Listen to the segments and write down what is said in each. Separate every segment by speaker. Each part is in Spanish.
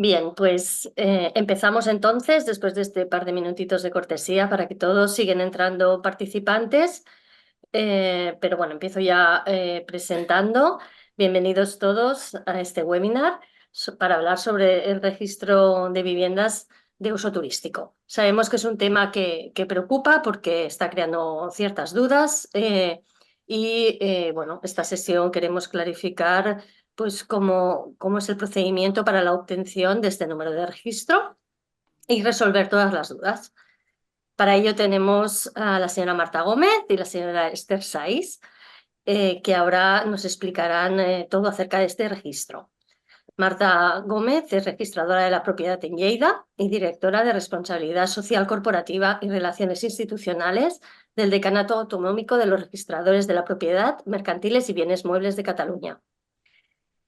Speaker 1: Bien, pues empezamos entonces, después de este par de minutitos de cortesía para que todos siguen entrando participantes. Pero bueno, empiezo ya presentando. Bienvenidos todos a este webinar para hablar sobre el registro de viviendas de uso turístico. Sabemos que es un tema que preocupa porque está creando ciertas dudas bueno, esta sesión queremos clarificar pues cómo es el procedimiento para la obtención de este número de registro y resolver todas las dudas. Para ello tenemos a la señora Marta Gómez y la señora Esther Saiz, que ahora nos explicarán todo acerca de este registro. Marta Gómez es registradora de la propiedad en Lleida y directora de Responsabilidad Social Corporativa y Relaciones Institucionales del Decanato Autonómico de los Registradores de la Propiedad, Mercantiles y Bienes Muebles de Cataluña.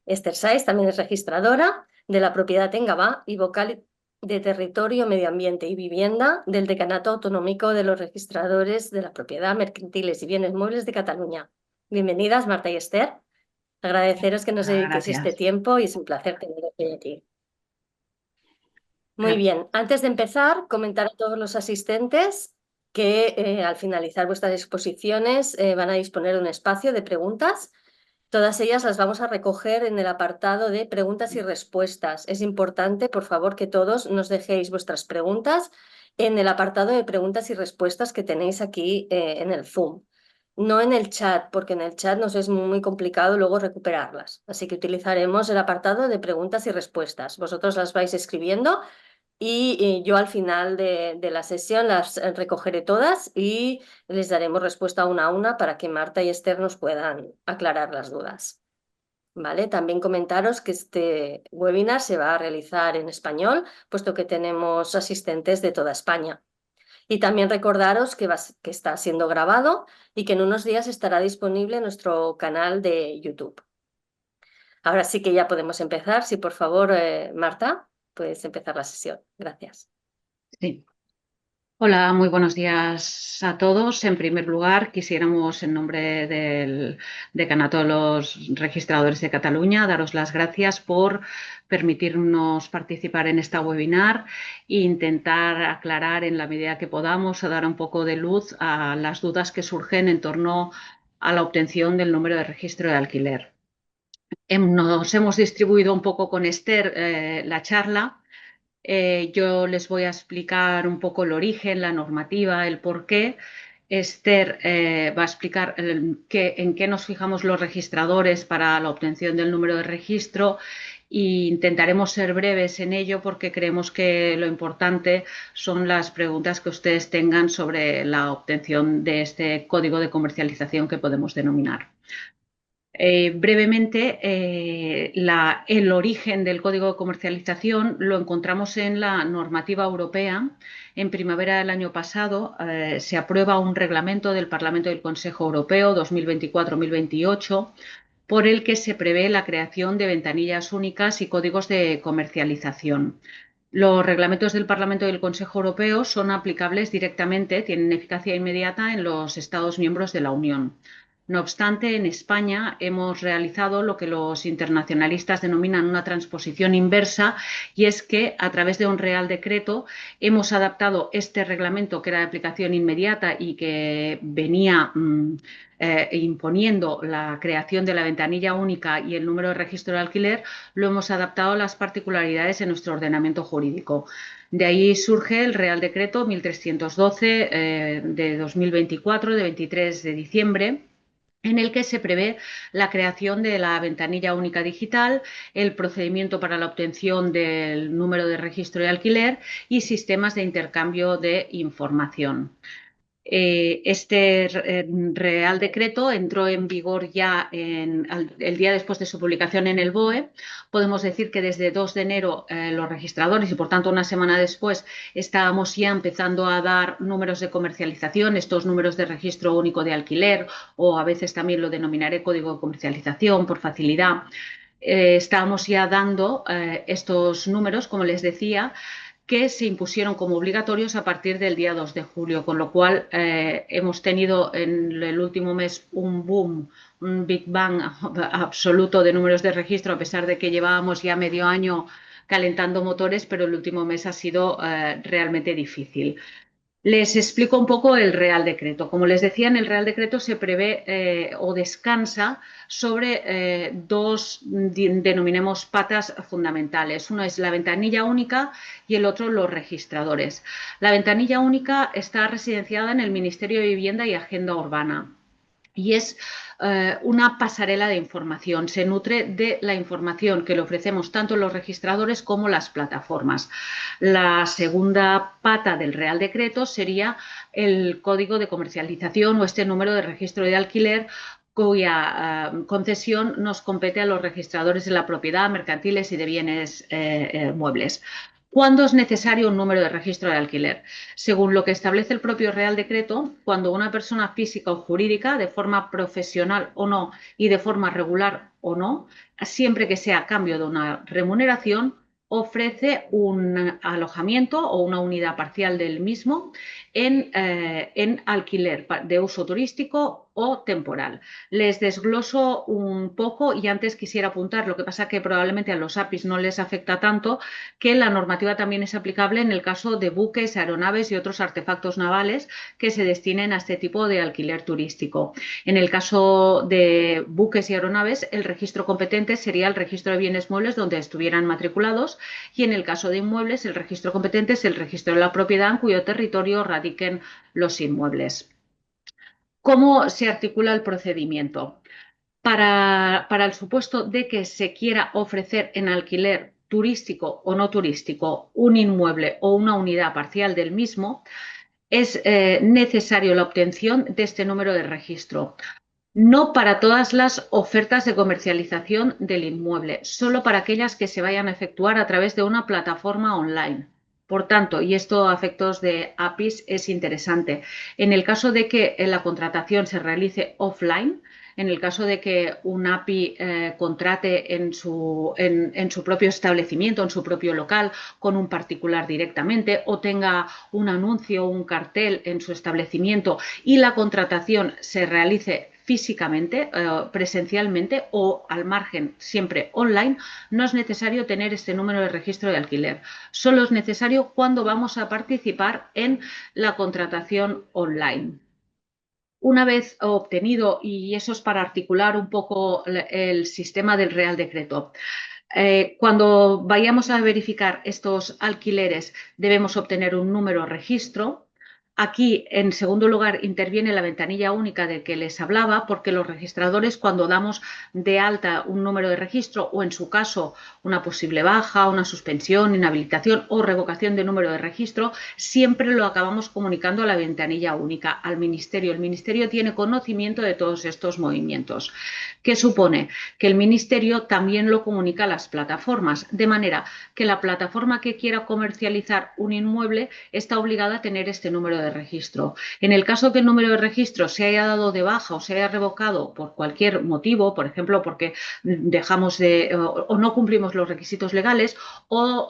Speaker 1: Esther Saiz también es registradora de la propiedad en Gavà y vocal de Territorio, Medio Ambiente y Vivienda del Decanato Autonómico de los Registradores de la Propiedad, Mercantiles y Bienes Muebles de Cataluña. Bienvenidas, Marta y Esther. Agradeceros que nos dediquéis este
Speaker 2: Gracias.
Speaker 1: tiempo y es un placer teneros hoy aquí. Muy
Speaker 2: Eh,
Speaker 1: bien, antes de empezar, comentar a todos los asistentes que al finalizar vuestras exposiciones van a disponer de un espacio de preguntas. Todas ellas las vamos a recoger en el apartado de preguntas y respuestas. Es importante, por favor, que todos nos dejéis vuestras preguntas en el apartado de preguntas y respuestas que tenéis aquí en el Zoom. No en el chat, porque en el chat nos es muy complicado luego recuperarlas. Así que utilizaremos el apartado de preguntas y respuestas. Vosotros las vais escribiendo y yo al final de la sesión las recogeré todas y les daremos respuesta una a una para que Marta y Esther nos puedan aclarar las dudas. ¿Vale? También comentaros que este webinar se va a realizar en español, puesto que tenemos asistentes de toda España. Y también recordaros que está siendo grabado y que en unos días estará disponible en nuestro canal de YouTube. Ahora sí que ya podemos empezar. Si por favor, Marta, puedes empezar la sesión. Gracias.
Speaker 2: sí. Hola, muy buenos días a todos. En primer lugar, quisiéramos, en nombre del Decanato de los Registradores de Cataluña, daros las gracias por permitirnos participar en esta webinar e intentar aclarar en la medida que podamos, a dar un poco de luz a las dudas que surgen en torno a la obtención del número de registro de alquiler. Nos hemos distribuido un poco con Esther la charla. Yo les voy a explicar un poco el origen, la normativa, el por qué. Esther va a explicar en qué nos fijamos los registradores para la obtención del número de registro e intentaremos ser breves en ello porque creemos que lo importante son las preguntas que ustedes tengan sobre la obtención de este código de comercialización que podemos denominar. Brevemente, el origen del código de comercialización lo encontramos en la normativa europea. En primavera del año pasado se aprueba un reglamento del Parlamento y del Consejo Europeo 2024-2028 por el que se prevé la creación de ventanillas únicas y códigos de comercialización. Los reglamentos del Parlamento y del Consejo Europeo son aplicables directamente, tienen eficacia inmediata en los Estados miembros de la Unión. No obstante, en España hemos realizado lo que los internacionalistas denominan una transposición inversa, y es que a través de un Real Decreto hemos adaptado este reglamento, que era de aplicación inmediata y que venía imponiendo la creación de la ventanilla única y el número de registro de alquiler, lo hemos adaptado a las particularidades en nuestro ordenamiento jurídico. De ahí surge el Real Decreto 1312 de 2024, de 23 de diciembre, en el que se prevé la creación de la ventanilla única digital, el procedimiento para la obtención del número de registro de alquiler y sistemas de intercambio de información. Este Real Decreto entró en vigor ya el día después de su publicación en el BOE. Podemos decir que desde 2 de enero los registradores, y por tanto una semana después, estábamos ya empezando a dar números de comercialización, estos números de registro único de alquiler, o a veces también lo denominaré código de comercialización por facilidad. Estábamos ya dando estos números, como les decía, que se impusieron como obligatorios a partir del día 2 de julio, con lo cual hemos tenido en el último mes un boom, un Big Bang absoluto de números de registro, a pesar de que llevábamos ya medio año calentando motores, pero el último mes ha sido realmente difícil. Les explico un poco el Real Decreto. Como les decía, en el Real Decreto se prevé o descansa sobre dos, denominemos, patas fundamentales. Uno es la ventanilla única y el otro los registradores. La ventanilla única está residenciada en el Ministerio de Vivienda y Agenda Urbana y es una pasarela de información. Se nutre de la información que le ofrecemos tanto los registradores como las plataformas. La segunda pata del Real Decreto sería el código de comercialización o este número de registro de alquiler cuya concesión nos compete a los registradores de la propiedad, mercantiles y de bienes muebles. ¿Cuándo es necesario un número de registro de alquiler? Según lo que establece el propio Real Decreto, cuando una persona física o jurídica, de forma profesional o no y de forma regular o no, siempre que sea a cambio de una remuneración, ofrece un alojamiento o una unidad parcial del mismo en alquiler de uso turístico o temporal. Les desgloso un poco y antes quisiera apuntar, lo que pasa que probablemente a los APIs no les afecta tanto, que la normativa también es aplicable en el caso de buques, aeronaves y otros artefactos navales que se destinen a este tipo de alquiler turístico. En el caso de buques y aeronaves, el registro competente sería el registro de bienes muebles donde estuvieran matriculados y en el caso de inmuebles, el registro competente es el registro de la propiedad en cuyo territorio radiquen los inmuebles. ¿Cómo se articula el procedimiento? Para el supuesto de que se quiera ofrecer en alquiler turístico o no turístico un inmueble o una unidad parcial del mismo, es necesario la obtención de este número de registro. No para todas las ofertas de comercialización del inmueble, solo para aquellas que se vayan a efectuar a través de una plataforma online. Por tanto, y esto a efectos de APIs es interesante, en el caso de que la contratación se realice offline, en el caso de que un API contrate en su propio establecimiento, en su propio local, con un particular directamente, o tenga un anuncio o un cartel en su establecimiento y la contratación se realice físicamente, presencialmente o al margen siempre online, no es necesario tener este número de registro de alquiler. Solo es necesario cuando vamos a participar en la contratación online. Una vez obtenido, y eso es para articular un poco el sistema del Real Decreto, cuando vayamos a verificar estos alquileres debemos obtener un número de registro. Aquí, en segundo lugar, interviene la ventanilla única de que les hablaba, porque los registradores, cuando damos de alta un número de registro o, en su caso, una posible baja, una suspensión, inhabilitación o revocación de número de registro, siempre lo acabamos comunicando a la ventanilla única, al Ministerio. El Ministerio tiene conocimiento de todos estos movimientos. ¿Qué supone? Que el Ministerio también lo comunica a las plataformas, de manera que la plataforma que quiera comercializar un inmueble está obligada a tener este número de registro. En el caso que el número de registro se haya dado de baja o se haya revocado por cualquier motivo, por ejemplo, porque dejamos de o no cumplimos los requisitos legales o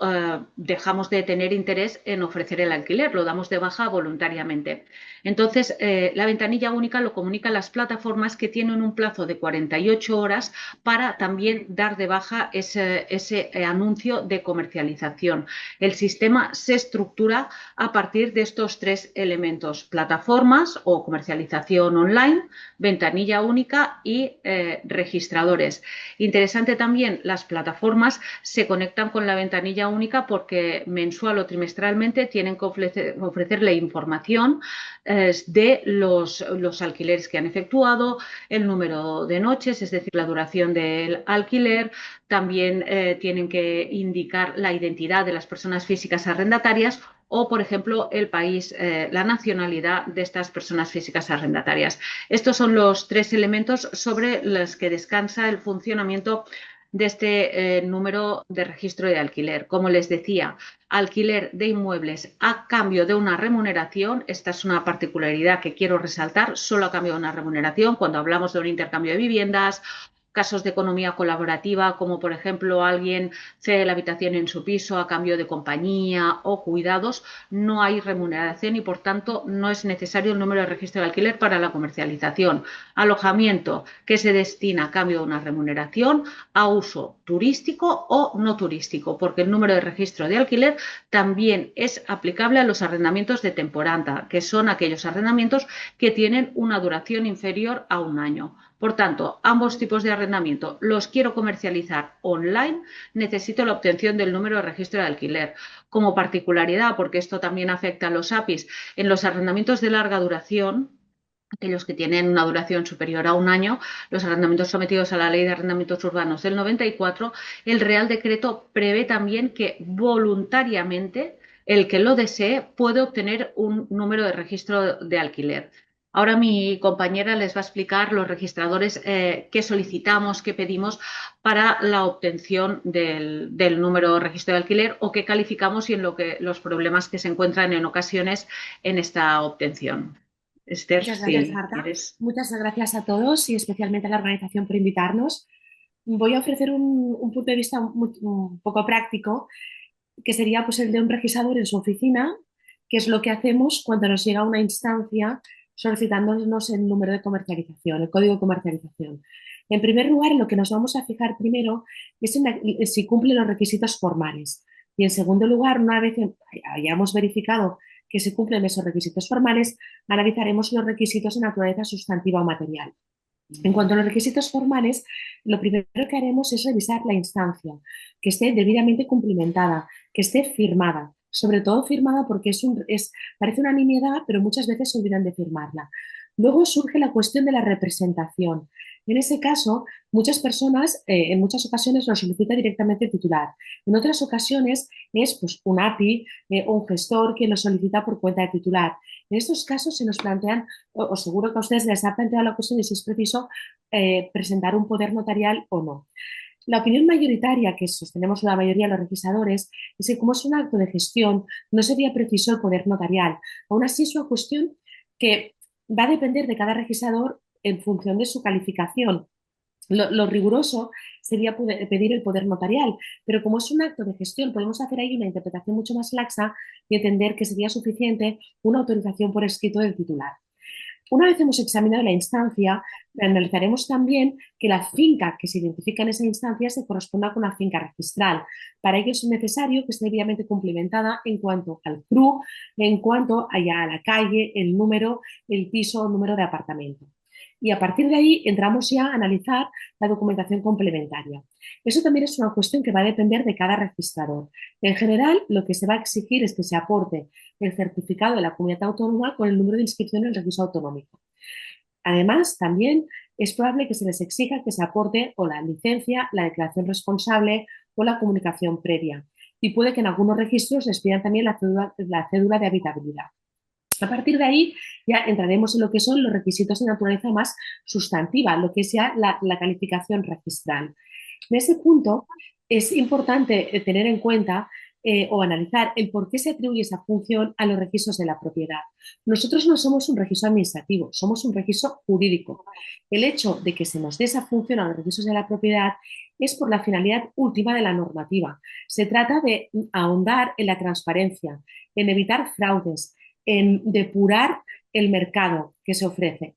Speaker 2: dejamos de tener interés en ofrecer el alquiler, lo damos de baja voluntariamente. Entonces, la ventanilla única lo comunica a las plataformas que tienen un plazo de 48 horas para también dar de baja ese anuncio de comercialización. El sistema se estructura a partir de estos tres elementos: plataformas o comercialización online, ventanilla única y registradores. Interesante también, las plataformas se conectan con la ventanilla única porque mensual o trimestralmente tienen que ofrecerle información de los alquileres que han efectuado, el número de noches, es decir, la duración del alquiler. También tienen que indicar la identidad de las personas físicas arrendatarias o, por ejemplo, el país, la nacionalidad de estas personas físicas arrendatarias. Estos son los tres elementos sobre los que descansa el funcionamiento de este número de registro de alquiler. Como les decía, alquiler de inmuebles a cambio de una remuneración. Esta es una particularidad que quiero resaltar, solo a cambio de una remuneración. Cuando hablamos de un intercambio de viviendas casos de economía colaborativa, como por ejemplo alguien cede la habitación en su piso a cambio de compañía o cuidados, no hay remuneración y por tanto no es necesario el número de registro de alquiler para la comercialización. Alojamiento que se destina a cambio de una remuneración a uso turístico o no turístico, porque el número de registro de alquiler también es aplicable a los arrendamientos de temporada, que son aquellos arrendamientos que tienen una duración inferior a un año. Por tanto, ambos tipos de arrendamiento los quiero comercializar online, necesito la obtención del número de registro de alquiler. Como particularidad, porque esto también afecta a los APIs, en los arrendamientos de larga duración, aquellos que tienen una duración superior a un año, los arrendamientos sometidos a la Ley de Arrendamientos Urbanos del 94, el Real Decreto prevé también que voluntariamente el que lo desee puede obtener un número de registro de alquiler. Ahora mi compañera les va a explicar los registradores que solicitamos, que pedimos para la obtención del número de registro de alquiler o que calificamos y en los problemas que se encuentran en ocasiones en esta obtención. Esther,
Speaker 3: Muchas gracias,
Speaker 2: si
Speaker 3: Marta.
Speaker 2: quieres.
Speaker 3: Muchas gracias a todos y especialmente a la organización por invitarnos. Voy a ofrecer un punto de vista un poco práctico, que sería pues, el de un registrador en su oficina, que es lo que hacemos cuando nos llega una instancia solicitándonos el número de comercialización, el código de comercialización. En primer lugar, en lo que nos vamos a fijar primero es en si cumple los requisitos formales. Y en segundo lugar, una vez hayamos verificado que se cumplen esos requisitos formales, analizaremos los requisitos de naturaleza sustantiva o material. En cuanto a los requisitos formales, lo primero que haremos es revisar la instancia, que esté debidamente cumplimentada, que esté firmada, sobre todo firmada porque parece una nimiedad, pero muchas veces se olvidan de firmarla. Luego surge la cuestión de la representación. En ese caso, muchas personas en muchas ocasiones lo solicita directamente el titular. En otras ocasiones es pues, un API o un gestor quien lo solicita por cuenta de titular. En estos casos se nos plantean, o seguro que a ustedes les ha planteado la cuestión de si es preciso presentar un poder notarial o no. La opinión mayoritaria que sostenemos la mayoría de los registradores es que como es un acto de gestión no sería preciso el poder notarial. Aún así es una cuestión que va a depender de cada registrador en función de su calificación. Lo riguroso sería pedir el poder notarial, pero como es un acto de gestión, podemos hacer ahí una interpretación mucho más laxa y entender que sería suficiente una autorización por escrito del titular. Una vez hemos examinado la instancia, analizaremos también que la finca que se identifica en esa instancia se corresponda con la finca registral. Para ello es necesario que esté debidamente cumplimentada en cuanto al CRU, en cuanto a la calle, el número, el piso o número de apartamento. Y a partir de ahí entramos ya a analizar la documentación complementaria. Eso también es una cuestión que va a depender de cada registrador. En general, lo que se va a exigir es que se aporte el certificado de la comunidad autónoma con el número de inscripción en el registro autonómico. Además, también es probable que se les exija que se aporte o la licencia, la declaración responsable o la comunicación previa. Y puede que en algunos registros les pidan también la cédula de habitabilidad. A partir de ahí ya entraremos en lo que son los requisitos de naturaleza más sustantiva, lo que es ya la calificación registral. En ese punto es importante tener en cuenta o analizar el por qué se atribuye esa función a los registros de la propiedad. Nosotros no somos un registro administrativo, somos un registro jurídico. El hecho de que se nos dé esa función a los registros de la propiedad es por la finalidad última de la normativa. Se trata de ahondar en la transparencia, en evitar fraudes, en depurar el mercado que se ofrece.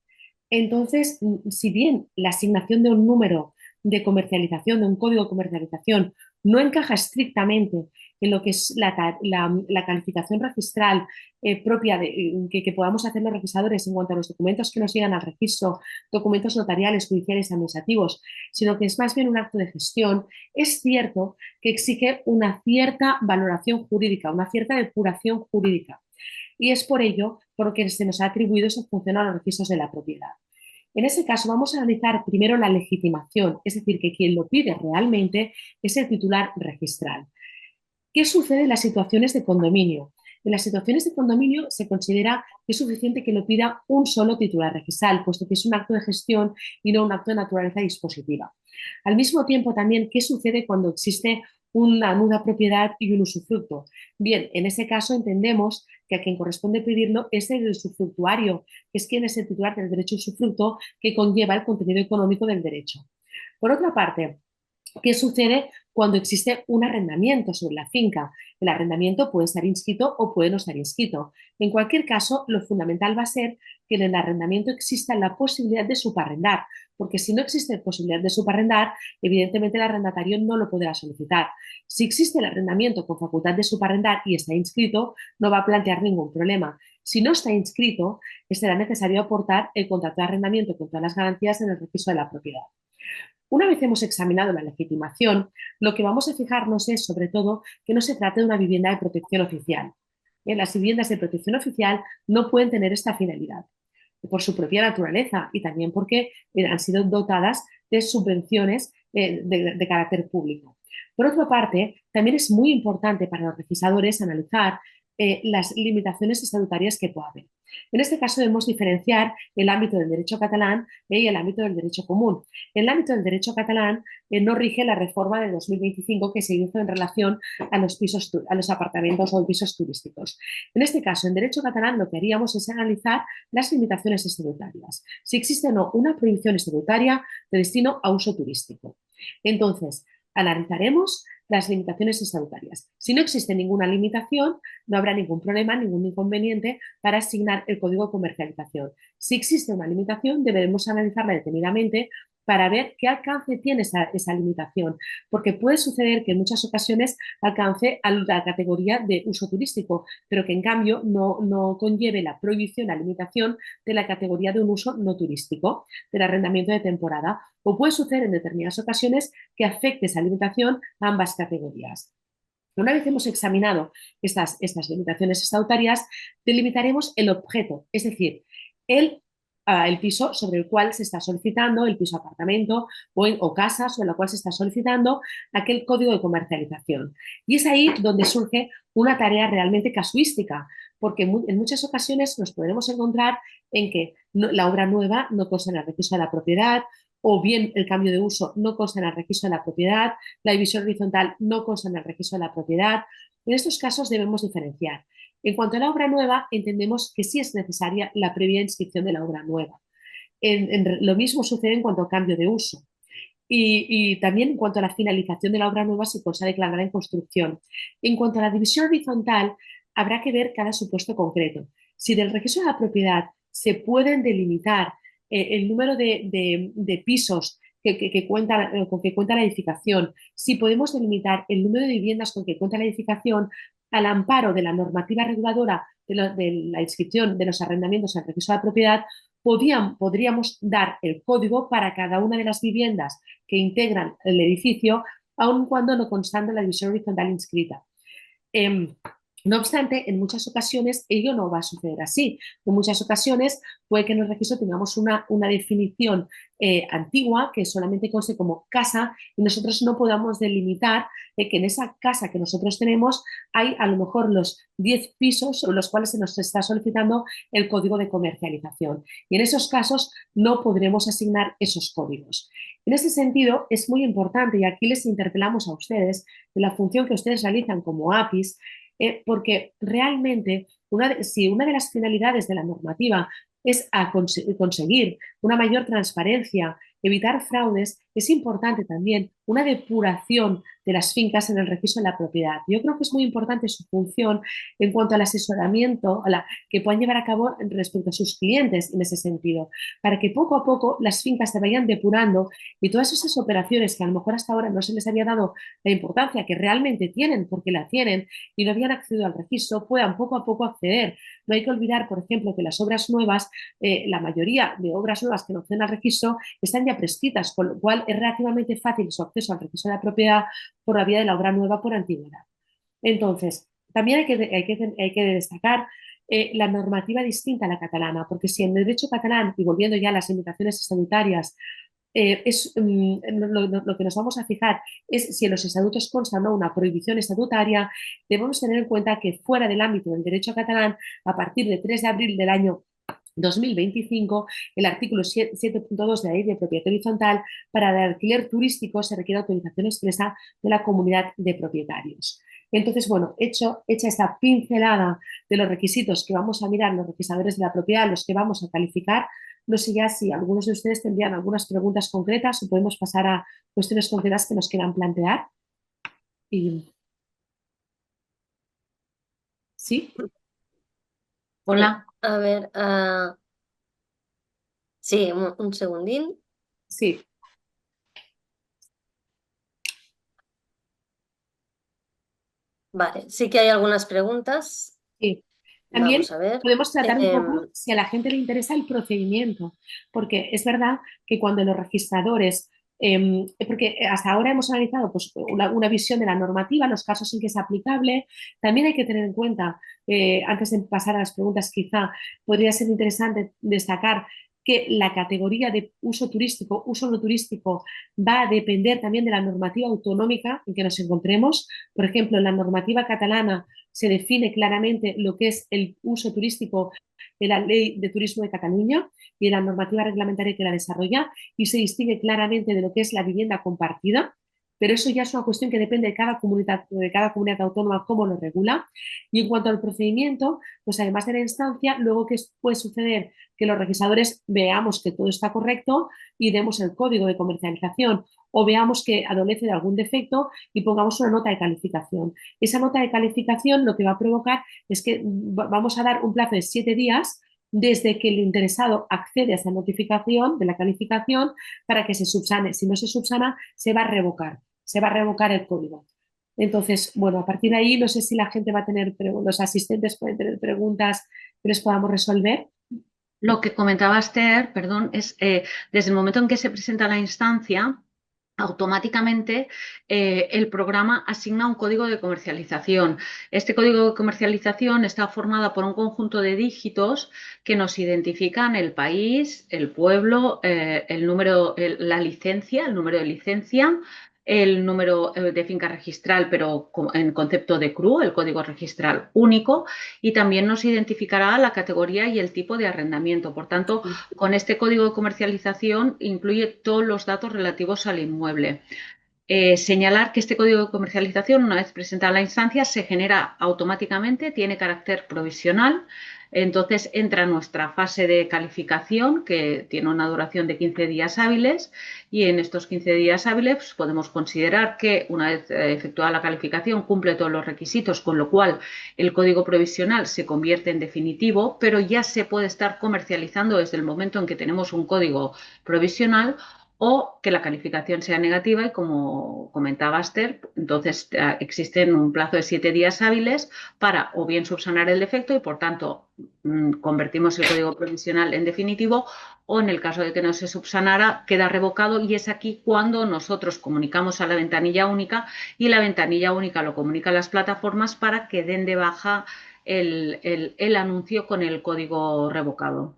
Speaker 3: Entonces, si bien la asignación de un número de comercialización, de un código de comercialización, no encaja estrictamente en lo que es la calificación registral propia que podamos hacer los registradores en cuanto a los documentos que nos llegan al registro, documentos notariales, judiciales, administrativos, sino que es más bien un acto de gestión, es cierto que exige una cierta valoración jurídica, una cierta depuración jurídica. Y es por ello por lo que se nos ha atribuido esa función a los registros de la propiedad. En ese caso vamos a analizar primero la legitimación, es decir, que quien lo pide realmente es el titular registral. ¿Qué sucede en las situaciones de condominio? En las situaciones de condominio se considera que es suficiente que lo pida un solo titular registral, puesto que es un acto de gestión y no un acto de naturaleza dispositiva. Al mismo tiempo también, ¿qué sucede cuando existe una nuda propiedad y un usufructo? Bien, en ese caso entendemos que a quien corresponde pedirlo es el usufructuario, que es quien es el titular del derecho a usufructo que conlleva el contenido económico del derecho. Por otra parte, ¿qué sucede cuando existe un arrendamiento sobre la finca? El arrendamiento puede estar inscrito o puede no estar inscrito. En cualquier caso, lo fundamental va a ser que en el arrendamiento exista la posibilidad de subarrendar, porque si no existe posibilidad de subarrendar, evidentemente el arrendatario no lo podrá solicitar. Si existe el arrendamiento con facultad de subarrendar y está inscrito, no va a plantear ningún problema. Si no está inscrito, será necesario aportar el contrato de arrendamiento con todas las garantías en el registro de la propiedad. Una vez hemos examinado la legitimación, lo que vamos a fijarnos es, sobre todo, que no se trate de una vivienda de protección oficial. Las viviendas de protección oficial no pueden tener esta finalidad, por su propia naturaleza y también porque han sido dotadas de subvenciones de carácter público. Por otra parte, también es muy importante para los legisladores analizar las limitaciones estatutarias que pueda haber. En este caso debemos diferenciar el ámbito del derecho catalán y el ámbito del derecho común. En el ámbito del derecho catalán no rige la reforma de 2025 que se hizo en relación a los apartamentos o pisos turísticos. En este caso, en derecho catalán lo que haríamos es analizar las limitaciones estatutarias, si existe o no una prohibición estatutaria de destino a uso turístico. Entonces, analizaremos las limitaciones estatutarias. Si no existe ninguna limitación, no habrá ningún problema, ningún inconveniente para asignar el código de comercialización. Si existe una limitación, deberemos analizarla detenidamente para ver qué alcance tiene esa limitación, porque puede suceder que en muchas ocasiones alcance a la categoría de uso turístico, pero que en cambio no conlleve la prohibición, la limitación de la categoría de un uso no turístico, del arrendamiento de temporada, o puede suceder en determinadas ocasiones que afecte esa limitación a ambas categorías. Una vez hemos examinado estas limitaciones estatutarias, delimitaremos el objeto, es decir, el piso sobre el cual se está solicitando, el piso apartamento o casa sobre la cual se está solicitando aquel código de comercialización. Y es ahí donde surge una tarea realmente casuística, porque en muchas ocasiones nos podremos encontrar en que la obra nueva no consta en el registro de la propiedad, o bien el cambio de uso no consta en el registro de la propiedad, la división horizontal no consta en el registro de la propiedad. En estos casos debemos diferenciar. En cuanto a la obra nueva, entendemos que sí es necesaria la previa inscripción de la obra nueva. Lo mismo sucede en cuanto al cambio de uso. Y también en cuanto a la finalización de la obra nueva, si consta declarada en construcción. En cuanto a la división horizontal, habrá que ver cada supuesto concreto. Si del registro de la propiedad se pueden delimitar el número de pisos con que cuenta la edificación, si podemos delimitar el número de viviendas con que cuenta la edificación, al amparo de la normativa reguladora de la inscripción de los arrendamientos en el registro de la propiedad, podríamos dar el código para cada una de las viviendas que integran el edificio, aun cuando no constando la división horizontal inscrita. No obstante, en muchas ocasiones ello no va a suceder así. En muchas ocasiones puede que en el registro tengamos una definición antigua que solamente conste como casa y nosotros no podamos delimitar que en esa casa que nosotros tenemos hay a lo mejor los 10 pisos sobre los cuales se nos está solicitando el código de comercialización. Y en esos casos no podremos asignar esos códigos. En ese sentido, es muy importante, y aquí les interpelamos a ustedes, de la función que ustedes realizan como APIs, porque realmente si una de las finalidades de la normativa es conseguir una mayor transparencia, evitar fraudes, es importante también una depuración de las fincas en el registro de la propiedad. Yo creo que es muy importante su función en cuanto al asesoramiento que puedan llevar a cabo respecto a sus clientes en ese sentido, para que poco a poco las fincas se vayan depurando y todas esas operaciones que a lo mejor hasta ahora no se les había dado la importancia que realmente tienen, porque la tienen y no habían accedido al registro, puedan poco a poco acceder. No hay que olvidar, por ejemplo, que las obras nuevas, la mayoría de obras nuevas que no acceden al registro están ya prescritas, con lo cual es relativamente fácil su acceso al registro de la propiedad por la vía de la obra nueva por antigüedad. Entonces, también hay que destacar la normativa distinta a la catalana, porque si en el derecho catalán, y volviendo ya a las limitaciones estatutarias, lo que nos vamos a fijar es si en los estatutos consta o no una prohibición estatutaria. Debemos tener en cuenta que fuera del ámbito del derecho catalán, a partir del 3 de abril del año 2025, el artículo 7.2 de la Ley de Propiedad Horizontal, para el alquiler turístico se requiere autorización expresa de la comunidad de propietarios. Entonces, bueno, hecha esta pincelada de los requisitos que vamos a mirar los registradores de la propiedad, los que vamos a calificar, No sé ya si algunos de ustedes tendrían algunas preguntas concretas o podemos pasar a cuestiones concretas que nos quieran plantear. Y, ¿sí?
Speaker 2: Hola.
Speaker 1: A ver, sí, un segundín.
Speaker 3: Sí.
Speaker 1: Vale, sí que hay algunas preguntas.
Speaker 3: Sí. También
Speaker 1: Vamos a ver.
Speaker 3: podemos tratar un poco
Speaker 1: Em,
Speaker 3: si a la gente le interesa el procedimiento, porque es verdad que cuando los registradores, porque hasta ahora hemos analizado pues, una visión de la normativa, los casos en que es aplicable, también hay que tener en cuenta, antes de pasar a las preguntas, quizá podría ser interesante destacar que la categoría de uso turístico, uso no turístico, va a depender también de la normativa autonómica en que nos encontremos. Por ejemplo, en la normativa catalana se define claramente lo que es el uso turístico de la Ley de Turismo de Cataluña y de la normativa reglamentaria que la desarrolla, y se distingue claramente de lo que es la vivienda compartida, pero eso ya es una cuestión que depende de cada comunidad autónoma cómo lo regula. Y en cuanto al procedimiento, pues además de la instancia, luego que puede suceder que los registradores veamos que todo está correcto y demos el código de comercialización, o veamos que adolece de algún defecto y pongamos una nota de calificación. Esa nota de calificación lo que va a provocar es que vamos a dar un plazo de 7 días desde que el interesado accede a esa notificación de la calificación para que se subsane. Si no se subsana, se va a revocar el código. Entonces, bueno, a partir de ahí no sé si la gente va a tener, los asistentes pueden tener preguntas que les podamos resolver.
Speaker 2: Lo que comentaba Esther, perdón, es desde el momento en que se presenta la instancia, automáticamente el programa asigna un código de comercialización. Este código de comercialización está formado por un conjunto de dígitos que nos identifican el país, el pueblo, el número, la licencia, el número de licencia, el número de finca registral, pero en concepto de CRU, el código registral único, y también nos identificará la categoría y el tipo de arrendamiento. Por tanto, con este código de comercialización incluye todos los datos relativos al inmueble. Señalar que este código de comercialización, una vez presentada la instancia, se genera automáticamente, tiene carácter provisional, entonces entra en nuestra fase de calificación, que tiene una duración de 15 días hábiles, y en estos 15 días hábiles pues, podemos considerar que una vez efectuada la calificación cumple todos los requisitos, con lo cual el código provisional se convierte en definitivo, pero ya se puede estar comercializando desde el momento en que tenemos un código provisional, o que la calificación sea negativa y, como comentaba Esther, entonces existen un plazo de 7 días hábiles para o bien subsanar el defecto y, por tanto, convertimos el código provisional en definitivo, o en el caso de que no se subsanara, queda revocado, y es aquí cuando nosotros comunicamos a la ventanilla única, y la ventanilla única lo comunica a las plataformas para que den de baja el anuncio con el código revocado.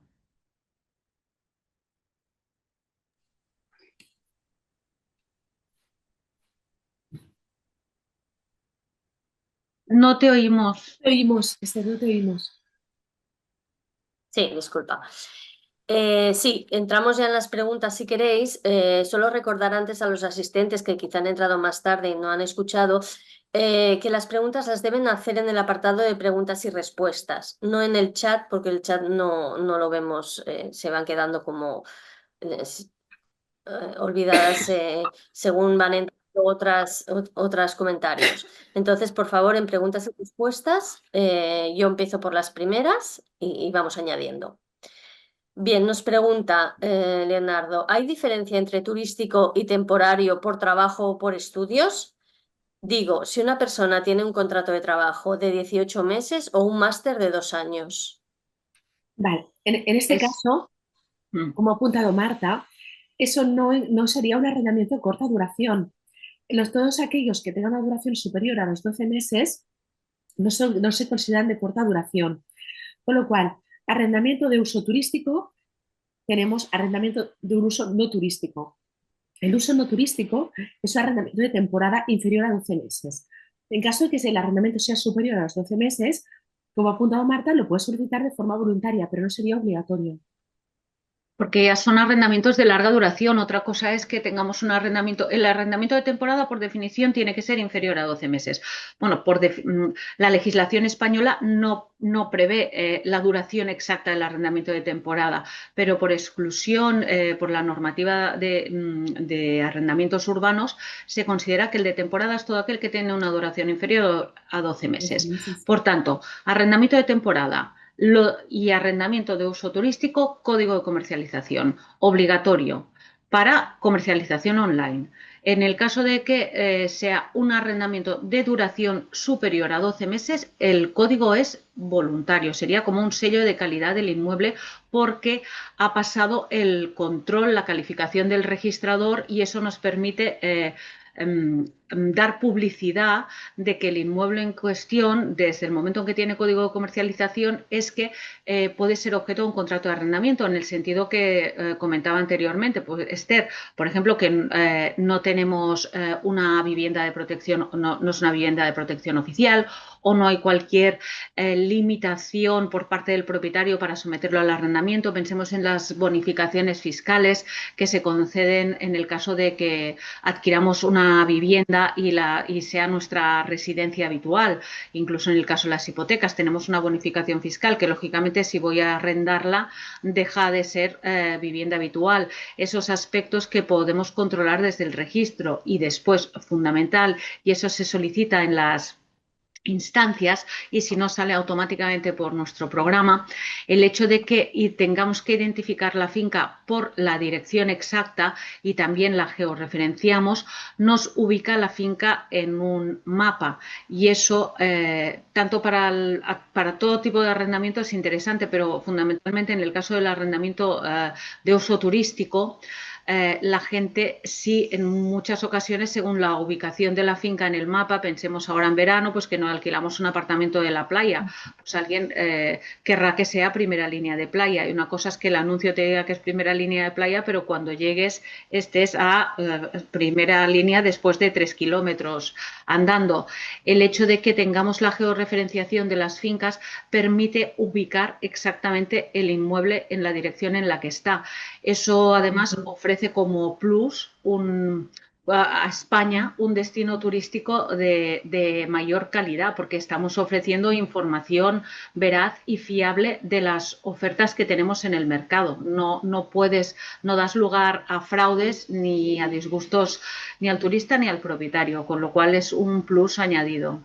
Speaker 2: No te oímos.
Speaker 3: Te oímos, Esther, no te oímos.
Speaker 1: Sí, disculpa. Sí, entramos ya en las preguntas si queréis. Solo recordar antes a los asistentes que quizá han entrado más tarde y no han escuchado, que las preguntas las deben hacer en el apartado de preguntas y respuestas, no en el chat, porque el chat no lo vemos, se van quedando como olvidadas según van entrando otras comentarios. Entonces, por favor, en preguntas y respuestas, yo empiezo por las primeras y vamos añadiendo. Bien, nos pregunta Leonardo, ¿hay diferencia entre turístico y temporario por trabajo o por estudios? Digo, si una persona tiene un contrato de trabajo de 18 meses o un máster de 2 años.
Speaker 3: Vale, en este
Speaker 2: Es,
Speaker 3: caso, como ha apuntado Marta, eso no sería un arrendamiento de corta duración. Todos aquellos que tengan una duración superior a los 12 meses no se consideran de corta duración. Con lo cual, arrendamiento de uso turístico, tenemos arrendamiento de un uso no turístico. El uso no turístico es un arrendamiento de temporada inferior a 12 meses. En caso de que el arrendamiento sea superior a los 12 meses, como ha apuntado Marta, lo puedes solicitar de forma voluntaria, pero no sería obligatorio.
Speaker 2: Porque ya son arrendamientos de larga duración. Otra cosa es que tengamos un arrendamiento. El arrendamiento de temporada, por definición, tiene que ser inferior a 12 meses. Bueno, la legislación española no prevé la duración exacta del arrendamiento de temporada, pero por exclusión, por la normativa de arrendamientos urbanos, se considera que el de temporada es todo aquel que tiene una duración inferior a 12 meses. Por tanto, arrendamiento de temporada y arrendamiento de uso turístico, código de comercialización, obligatorio para comercialización online. En el caso de que sea un arrendamiento de duración superior a 12 meses, el código es voluntario, sería como un sello de calidad del inmueble porque ha pasado el control, la calificación del registrador y eso nos permite dar publicidad de que el inmueble en cuestión, desde el momento en que tiene código de comercialización, es que puede ser objeto de un contrato de arrendamiento, en el sentido que comentaba anteriormente. Pues, Esther, por ejemplo, que no tenemos una vivienda de protección, no es una vivienda de protección oficial, o no hay cualquier limitación por parte del propietario para someterlo al arrendamiento. Pensemos en las bonificaciones fiscales que se conceden en el caso de que adquiramos una vivienda y sea nuestra residencia habitual. Incluso en el caso de las hipotecas tenemos una bonificación fiscal que, lógicamente, si voy a arrendarla, deja de ser vivienda habitual. Esos aspectos que podemos controlar desde el registro. Y después, fundamental, y eso se solicita en las instancias y si no sale automáticamente por nuestro programa, el hecho de que tengamos que identificar la finca por la dirección exacta y también la georreferenciamos, nos ubica la finca en un mapa y eso tanto para todo tipo de arrendamiento es interesante, pero fundamentalmente en el caso del arrendamiento de uso turístico, la gente sí, en muchas ocasiones, según la ubicación de la finca en el mapa, pensemos ahora en verano, pues que no alquilamos un apartamento de la playa, pues alguien querrá que sea primera línea de playa, y una cosa es que el anuncio te diga que es primera línea de playa, pero cuando llegues estés a primera línea después de 3 kilómetros andando. El hecho de que tengamos la georreferenciación de las fincas permite ubicar exactamente el inmueble en la dirección en la que está. Eso además ofrece como plus a España un destino turístico de mayor calidad, porque estamos ofreciendo información veraz y fiable de las ofertas que tenemos en el mercado. No das lugar a fraudes ni a disgustos ni al turista ni al propietario, con lo cual es un plus añadido.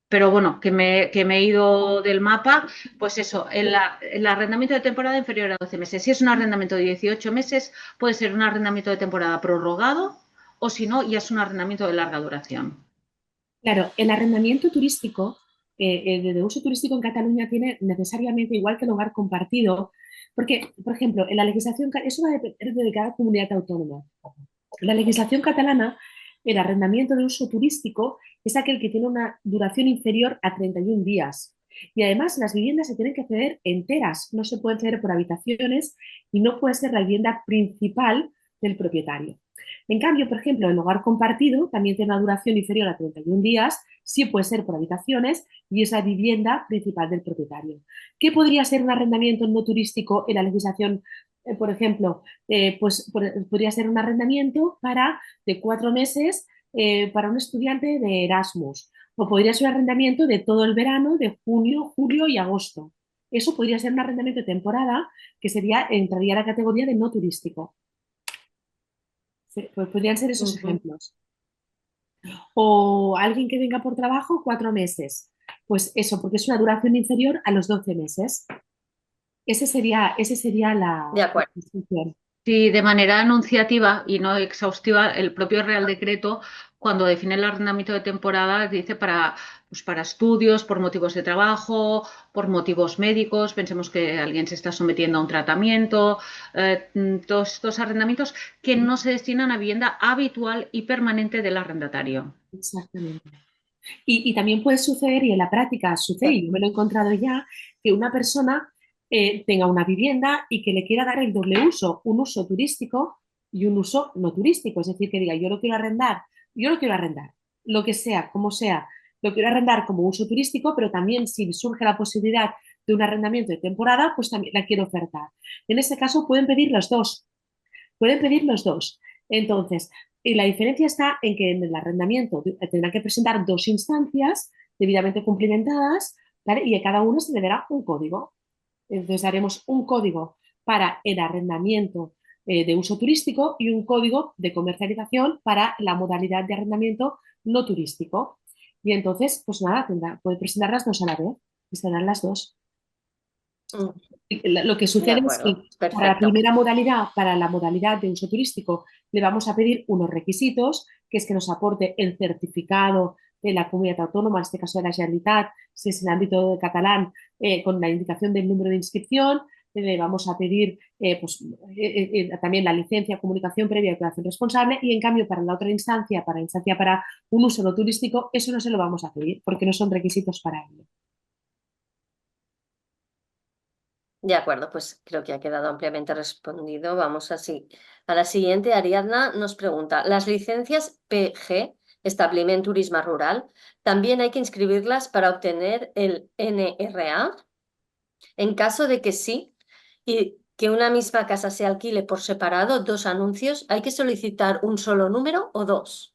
Speaker 2: Pero bueno, que me he ido del mapa, pues eso, el arrendamiento de temporada inferior a 12 meses. Si es un arrendamiento de 18 meses, puede ser un arrendamiento de temporada prorrogado o si no, ya es un arrendamiento de larga duración.
Speaker 3: Claro, el arrendamiento turístico, de uso turístico en Cataluña tiene necesariamente, igual que el hogar compartido, porque, por ejemplo, en la legislación, eso va a depender de cada comunidad autónoma. En la legislación catalana, el arrendamiento de uso turístico es aquel que tiene una duración inferior a 31 días. Y además las viviendas se tienen que ceder enteras, no se pueden ceder por habitaciones y no puede ser la vivienda principal del propietario. En cambio, por ejemplo, el hogar compartido también tiene una duración inferior a 31 días, sí puede ser por habitaciones y es la vivienda principal del propietario. ¿Qué podría ser un arrendamiento no turístico en la legislación? Por ejemplo, podría ser un arrendamiento de 4 meses para un estudiante de Erasmus, o podría ser un arrendamiento de todo el verano, de junio, julio y agosto. Eso podría ser un arrendamiento de temporada que entraría a la categoría de no turístico. Pues podrían ser esos ejemplos. O alguien que venga por trabajo 4 meses. Pues eso, porque es una duración inferior a los 12 meses. Ese sería la distinción.
Speaker 2: Sí, de manera anunciativa y no exhaustiva, el propio Real Decreto, cuando define el arrendamiento de temporada, dice para estudios, por motivos de trabajo, por motivos médicos, pensemos que alguien se está sometiendo a un tratamiento, todos estos arrendamientos que no se destinan a vivienda habitual y permanente del arrendatario.
Speaker 3: Exactamente. Y también puede suceder, y en la práctica sucede, y yo me lo he encontrado ya, que una persona tenga una vivienda y que le quiera dar el doble uso, un uso turístico y un uso no turístico. Es decir, que diga, yo lo quiero arrendar, lo que sea, como sea, lo quiero arrendar como uso turístico, pero también si surge la posibilidad de un arrendamiento de temporada, pues también la quiero ofertar. En este caso pueden pedir los dos, pueden pedir los dos. Entonces, y la diferencia está en que en el arrendamiento tendrán que presentar dos instancias debidamente cumplimentadas, ¿vale? Y a cada uno se le dará un código. Entonces haremos un código para el arrendamiento de uso turístico y un código de comercialización para la modalidad de arrendamiento no turístico. Y entonces, pues nada, puede presentar las dos a la vez, estarán las dos. Lo que
Speaker 1: De
Speaker 3: sucede es
Speaker 1: acuerdo,
Speaker 3: que para la
Speaker 1: perfecto.
Speaker 3: primera modalidad, para la modalidad de uso turístico, le vamos a pedir unos requisitos, que es que nos aporte el certificado de la comunidad autónoma, en este caso de la Generalitat, si es en el ámbito de catalán, con la indicación del número de inscripción. Le vamos a pedir también la licencia, comunicación previa y declaración responsable, y en cambio para la otra instancia, para la instancia para un uso no turístico, eso no se lo vamos a pedir porque no son requisitos para ello.
Speaker 1: De acuerdo, pues creo que ha quedado ampliamente respondido. Vamos así. A la siguiente, Ariadna nos pregunta, ¿las licencias PG, Establiment Turisme Rural, también hay que inscribirlas para obtener el NRA? En caso de que sí, y que una misma casa se alquile por separado, dos anuncios, ¿hay que solicitar un solo número o dos?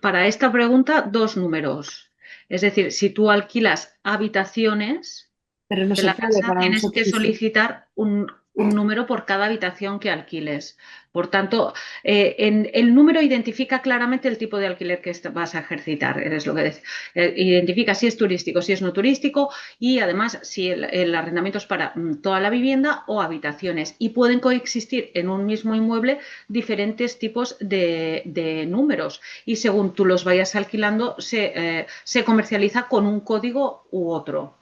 Speaker 2: Para esta pregunta, dos números. Es decir, si tú alquilas habitaciones
Speaker 3: Pero no
Speaker 2: de
Speaker 3: se
Speaker 2: la
Speaker 3: puede
Speaker 2: casa,
Speaker 3: para
Speaker 2: tienes
Speaker 3: uso
Speaker 2: que
Speaker 3: turístico.
Speaker 2: solicitar un número por cada habitación que alquiles. Por tanto, el número identifica claramente el tipo de alquiler que vas a ejercitar. Es lo que identifica si es turístico, si es no turístico y además si el arrendamiento es para toda la vivienda o habitaciones. Y pueden coexistir en un mismo inmueble diferentes tipos de números. Y según tú los vayas alquilando, se comercializa con un código u otro.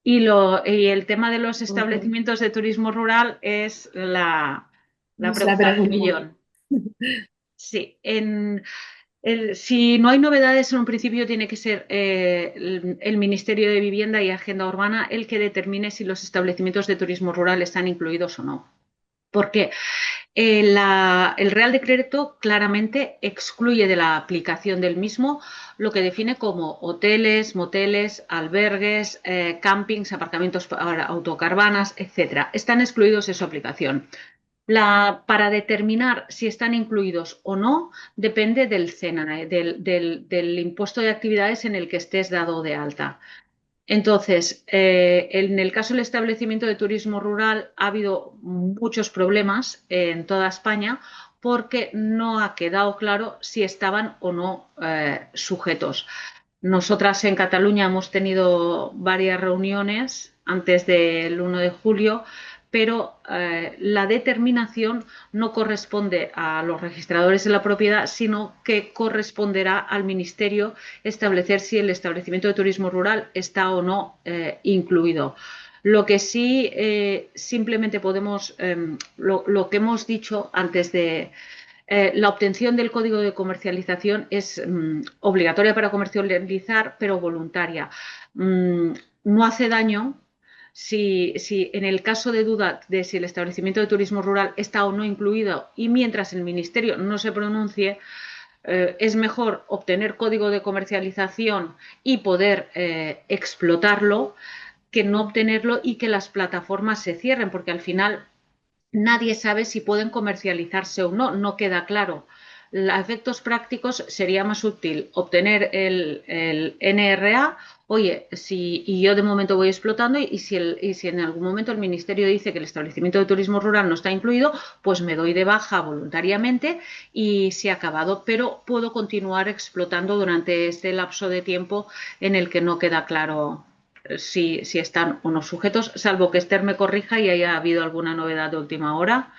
Speaker 2: Y el tema de los
Speaker 3: Ujú.
Speaker 2: establecimientos de turismo rural es la
Speaker 3: Es la
Speaker 2: pregunta del
Speaker 3: pregunta.
Speaker 2: millón. Sí, si no hay novedades, en un principio tiene que ser el Ministerio de Vivienda y Agenda Urbana el que determine si los establecimientos de turismo rural están incluidos o no. Porque el Real Decreto claramente excluye de la aplicación del mismo lo que define como hoteles, moteles, albergues, campings, aparcamientos para autocaravanas, etc. Están excluidos de su aplicación. Para determinar si están incluidos o no depende del CENA, del impuesto de actividades en el que estés dado de alta. Entonces, en el caso del establecimiento de turismo rural ha habido muchos problemas en toda España porque no ha quedado claro si estaban o no sujetos. Nosotras en Cataluña hemos tenido varias reuniones antes del 1 de julio, pero la determinación no corresponde a los registradores de la propiedad, sino que corresponderá al Ministerio establecer si el establecimiento de turismo rural está o no incluido. Lo que sí simplemente podemos, lo que hemos dicho antes de la obtención del código de comercialización es obligatoria para comercializar, pero voluntaria. No hace daño si en el caso de duda de si el establecimiento de turismo rural está o no incluido y mientras el Ministerio no se pronuncie, es mejor obtener código de comercialización y poder explotarlo que no obtenerlo y que las plataformas se cierren, porque al final nadie sabe si pueden comercializarse o no, no queda claro. A efectos prácticos sería más útil obtener el NRA, oye, y yo de momento voy explotando y si en algún momento el Ministerio dice que el establecimiento de turismo rural no está incluido, pues me doy de baja voluntariamente y se ha acabado, pero puedo continuar explotando durante este lapso de tiempo en el que no queda claro si están o no sujetos, salvo que Esther me corrija y haya habido alguna novedad de última hora.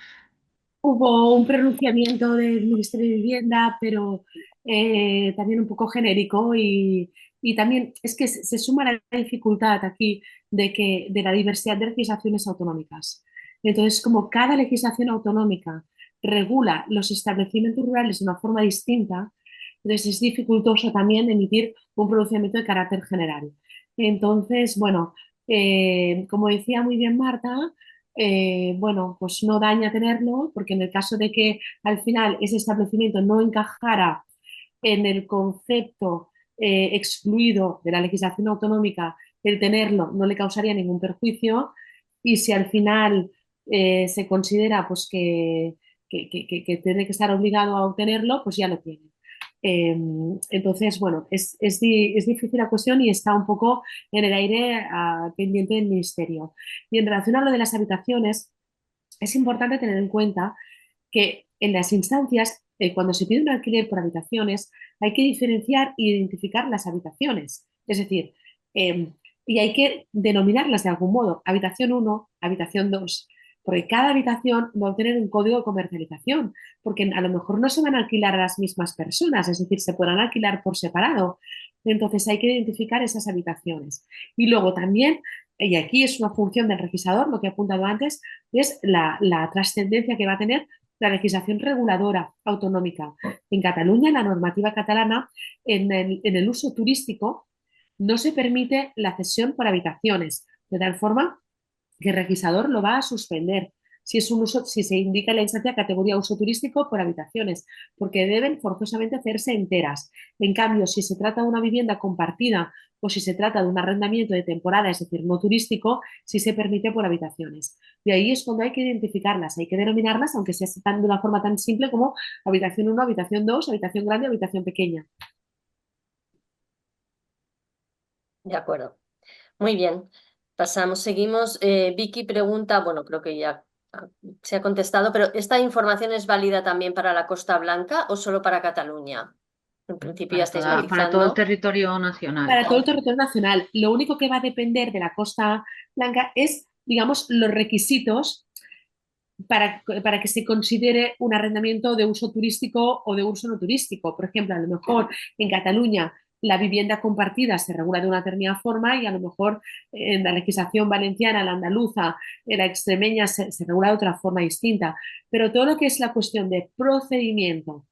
Speaker 3: Hubo un pronunciamiento del Ministerio de Vivienda, pero también un poco genérico y también es que se suma la dificultad aquí de la diversidad de legislaciones autonómicas. Entonces, como cada legislación autonómica regula los establecimientos rurales de una forma distinta, entonces es dificultoso también emitir un pronunciamiento de carácter general. Entonces, bueno, como decía muy bien Marta, bueno, pues no daña tenerlo, porque en el caso de que al final ese establecimiento no encajara en el concepto excluido de la legislación autonómica el tenerlo no le causaría ningún perjuicio y si al final se considera pues, que tiene que estar obligado a obtenerlo, pues ya lo tiene. Entonces, bueno, es difícil la cuestión y está un poco en el aire pendiente del Ministerio. Y en relación a lo de las habitaciones, es importante tener en cuenta que en las instancias, cuando se pide un alquiler por habitaciones, hay que diferenciar e identificar las habitaciones. Es decir, y hay que denominarlas de algún modo. Habitación 1, habitación 2, porque cada habitación va a tener un código de comercialización, porque a lo mejor no se van a alquilar a las mismas personas, es decir, se podrán alquilar por separado. Entonces hay que identificar esas habitaciones. Y luego también, y aquí es una función del requisador, lo que he apuntado antes, es la trascendencia que va a tener la legislación reguladora autonómica. En Cataluña, la normativa catalana, en el uso turístico, no se permite la cesión por habitaciones, de tal forma que el requisador lo va a suspender si es un uso, si se indica en la instancia categoría uso turístico por habitaciones, porque deben forzosamente hacerse enteras. En cambio, si se trata de una vivienda compartida o si se trata de un arrendamiento de temporada, es decir, no turístico, sí se permite por habitaciones. Y ahí es cuando hay que identificarlas, hay que denominarlas, aunque sea de una forma tan simple como habitación 1, habitación 2, habitación grande, habitación pequeña.
Speaker 1: De acuerdo. Muy bien. Pasamos, seguimos. Vicky pregunta, bueno, creo que ya se ha contestado, pero ¿esta información es válida también para la Costa Blanca o solo para Cataluña? En principio ya estáis
Speaker 2: Para todo el
Speaker 1: matizando.
Speaker 2: territorio nacional.
Speaker 3: Para todo el territorio nacional. Lo único que va a depender de la Costa Blanca es, digamos, los requisitos para que se considere un arrendamiento de uso turístico o de uso no turístico. Por ejemplo, a lo mejor en Cataluña la vivienda compartida se regula de una determinada forma y a lo mejor en la legislación valenciana, la andaluza, la extremeña se regula de otra forma distinta. Pero todo lo que es la cuestión de procedimiento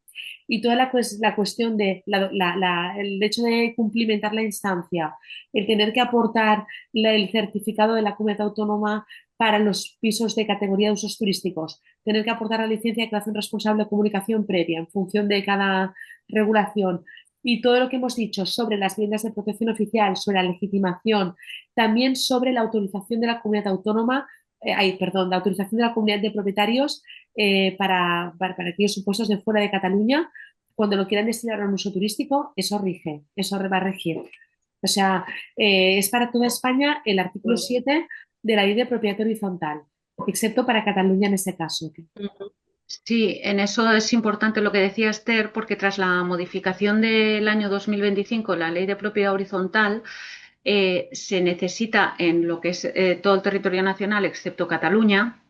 Speaker 3: y toda la cuestión de el hecho de cumplimentar la instancia, el tener que aportar el certificado de la comunidad autónoma para los pisos de categoría de usos turísticos, tener que aportar la licencia de declaración responsable de comunicación previa en función de cada regulación y todo lo que hemos dicho sobre las viviendas de protección oficial, sobre la legitimación, también sobre la autorización de la comunidad autónoma, la autorización de la comunidad de propietarios para aquellos supuestos de fuera de Cataluña, cuando lo quieran destinar a un uso turístico, eso rige, eso va a regir. O sea, es para toda España el artículo 7 de la ley de propiedad horizontal, excepto para Cataluña en ese caso.
Speaker 2: Sí, en eso es importante lo que decía Esther, porque tras la modificación del año 2025, la ley de propiedad horizontal, se necesita en lo que es todo el territorio nacional, excepto Cataluña,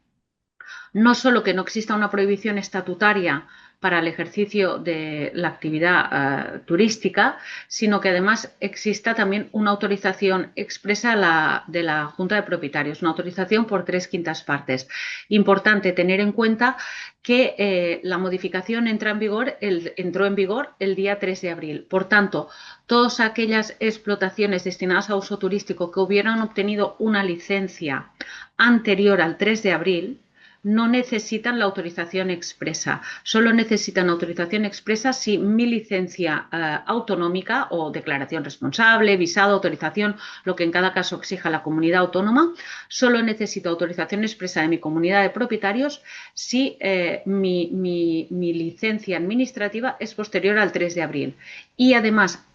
Speaker 2: no solo que no exista una prohibición estatutaria para el ejercicio de la actividad turística, sino que además exista también una autorización expresa de la Junta de Propietarios, una autorización por 3/5 partes. Importante tener en cuenta que la modificación entró en vigor el día 3 de abril. Por tanto, todas aquellas explotaciones destinadas a uso turístico que hubieran obtenido una licencia anterior al 3 de abril, no necesitan la autorización expresa, solo necesitan autorización expresa si mi licencia autonómica o declaración responsable, visado, autorización, lo que en cada caso exija la comunidad autónoma, solo necesito autorización expresa de mi comunidad de propietarios si mi licencia administrativa es posterior al 3 de abril. Y además,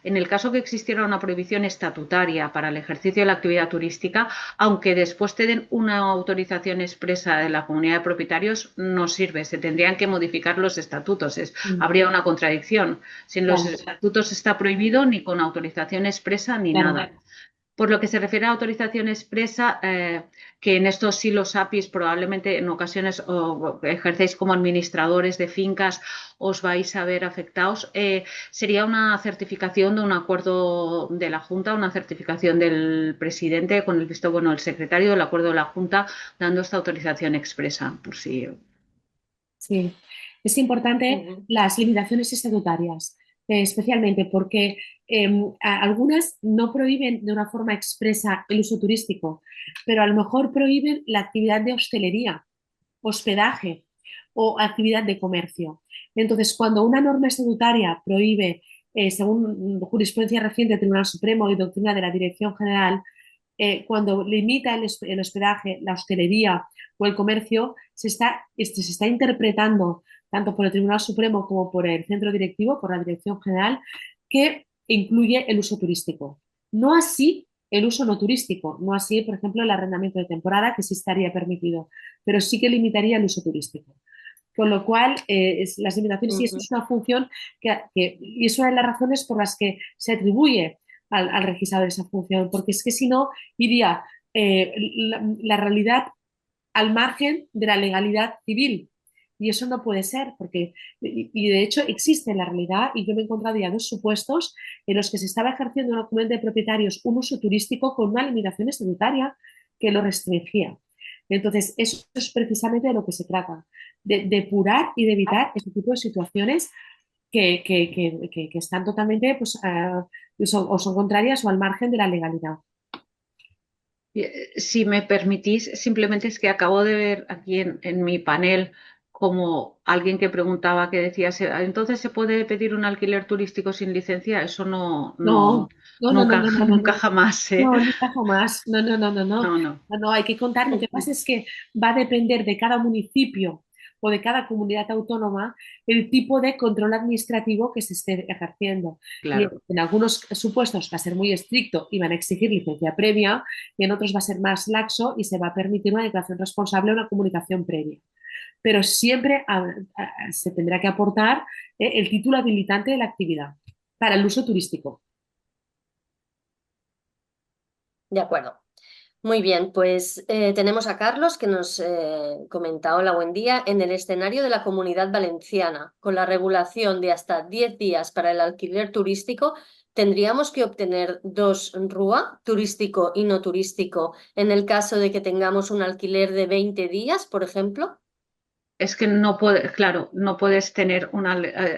Speaker 2: en el caso que existiera una prohibición estatutaria para el ejercicio de la actividad turística, aunque después te den una autorización expresa de la comunidad de propietarios, no sirve, se tendrían que modificar los estatutos, habría una contradicción. Sin los estatutos está prohibido ni con autorización expresa ni nada. Por lo que se refiere a autorización expresa, que en estos sí los APIs probablemente en ocasiones ejercéis como administradores de fincas, os vais a ver afectados, sería una certificación de un acuerdo de la Junta, una certificación del presidente con el visto bueno del secretario del acuerdo de la Junta dando esta autorización expresa, por si...
Speaker 3: Sí, es importante las limitaciones estatutarias, especialmente porque algunas no prohíben de una forma expresa el uso turístico, pero a lo mejor prohíben la actividad de hostelería, hospedaje o actividad de comercio. Entonces, cuando una norma estatutaria prohíbe según jurisprudencia reciente del Tribunal Supremo y doctrina de la Dirección General, cuando limita el hospedaje, la hostelería o el comercio, se está interpretando tanto por el Tribunal Supremo como por el centro directivo, por la Dirección General, que incluye el uso turístico. No así el uso no turístico, no así, por ejemplo, el arrendamiento de temporada, que sí estaría permitido, pero sí que limitaría el uso turístico. Con lo cual, las limitaciones, y esto es una función y es una de las razones por las que se atribuye al regisador esa función, porque es que si no, iría la realidad al margen de la legalidad civil. Y eso no puede ser, porque, y de hecho existe en la realidad, y yo me he encontrado ya dos supuestos en los que se estaba ejerciendo en una comunidad de propietarios un uso turístico con una limitación estatutaria que lo restringía. Entonces, eso es precisamente de lo que se trata, de depurar y de evitar este tipo de situaciones que están totalmente, pues, son contrarias o al margen de la legalidad.
Speaker 2: Si me permitís, simplemente es que acabo de ver aquí en mi panel como alguien que preguntaba, que decía, ¿entonces se puede pedir un alquiler turístico sin licencia? Eso
Speaker 3: No, no, no, no,
Speaker 2: nunca,
Speaker 3: no, no, no,
Speaker 2: nunca
Speaker 3: no.
Speaker 2: jamás, ¿eh?
Speaker 3: No, nunca jamás. No, no, no, no, no.
Speaker 2: No, no.
Speaker 3: No, no, hay que contar. Lo que pasa es que va a depender de cada municipio o de cada comunidad autónoma el tipo de control administrativo que se esté ejerciendo. Y
Speaker 2: Claro.
Speaker 3: en algunos supuestos va a ser muy estricto y van a exigir licencia previa, y en otros va a ser más laxo y se va a permitir una declaración responsable o una comunicación previa. Pero siempre se tendrá que aportar el título habilitante de la actividad para el uso turístico.
Speaker 1: De acuerdo. Muy bien, pues tenemos a Carlos que nos comenta: hola, buen día. En el escenario de la Comunidad Valenciana, con la regulación de hasta 10 días para el alquiler turístico, ¿tendríamos que obtener dos RUA, turístico y no turístico, en el caso de que tengamos un alquiler de 20 días, por ejemplo?
Speaker 2: Es que no puedes, claro, no puedes tener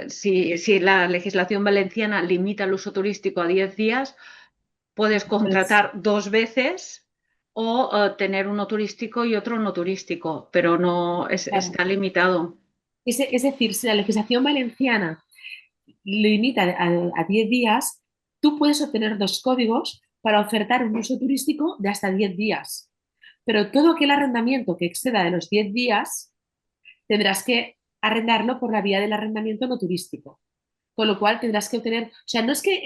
Speaker 2: si la legislación valenciana limita el uso turístico a 10 días, puedes
Speaker 3: Pues,
Speaker 2: contratar dos veces o tener uno turístico y otro no turístico, pero no
Speaker 3: claro.
Speaker 2: está limitado.
Speaker 3: Es decir, si la legislación valenciana limita a 10 días, tú puedes obtener dos códigos para ofertar un uso turístico de hasta 10 días. Pero todo aquel arrendamiento que exceda de los 10 días, tendrás que arrendarlo por la vía del arrendamiento no turístico. Con lo cual tendrás que obtener, o sea, no es que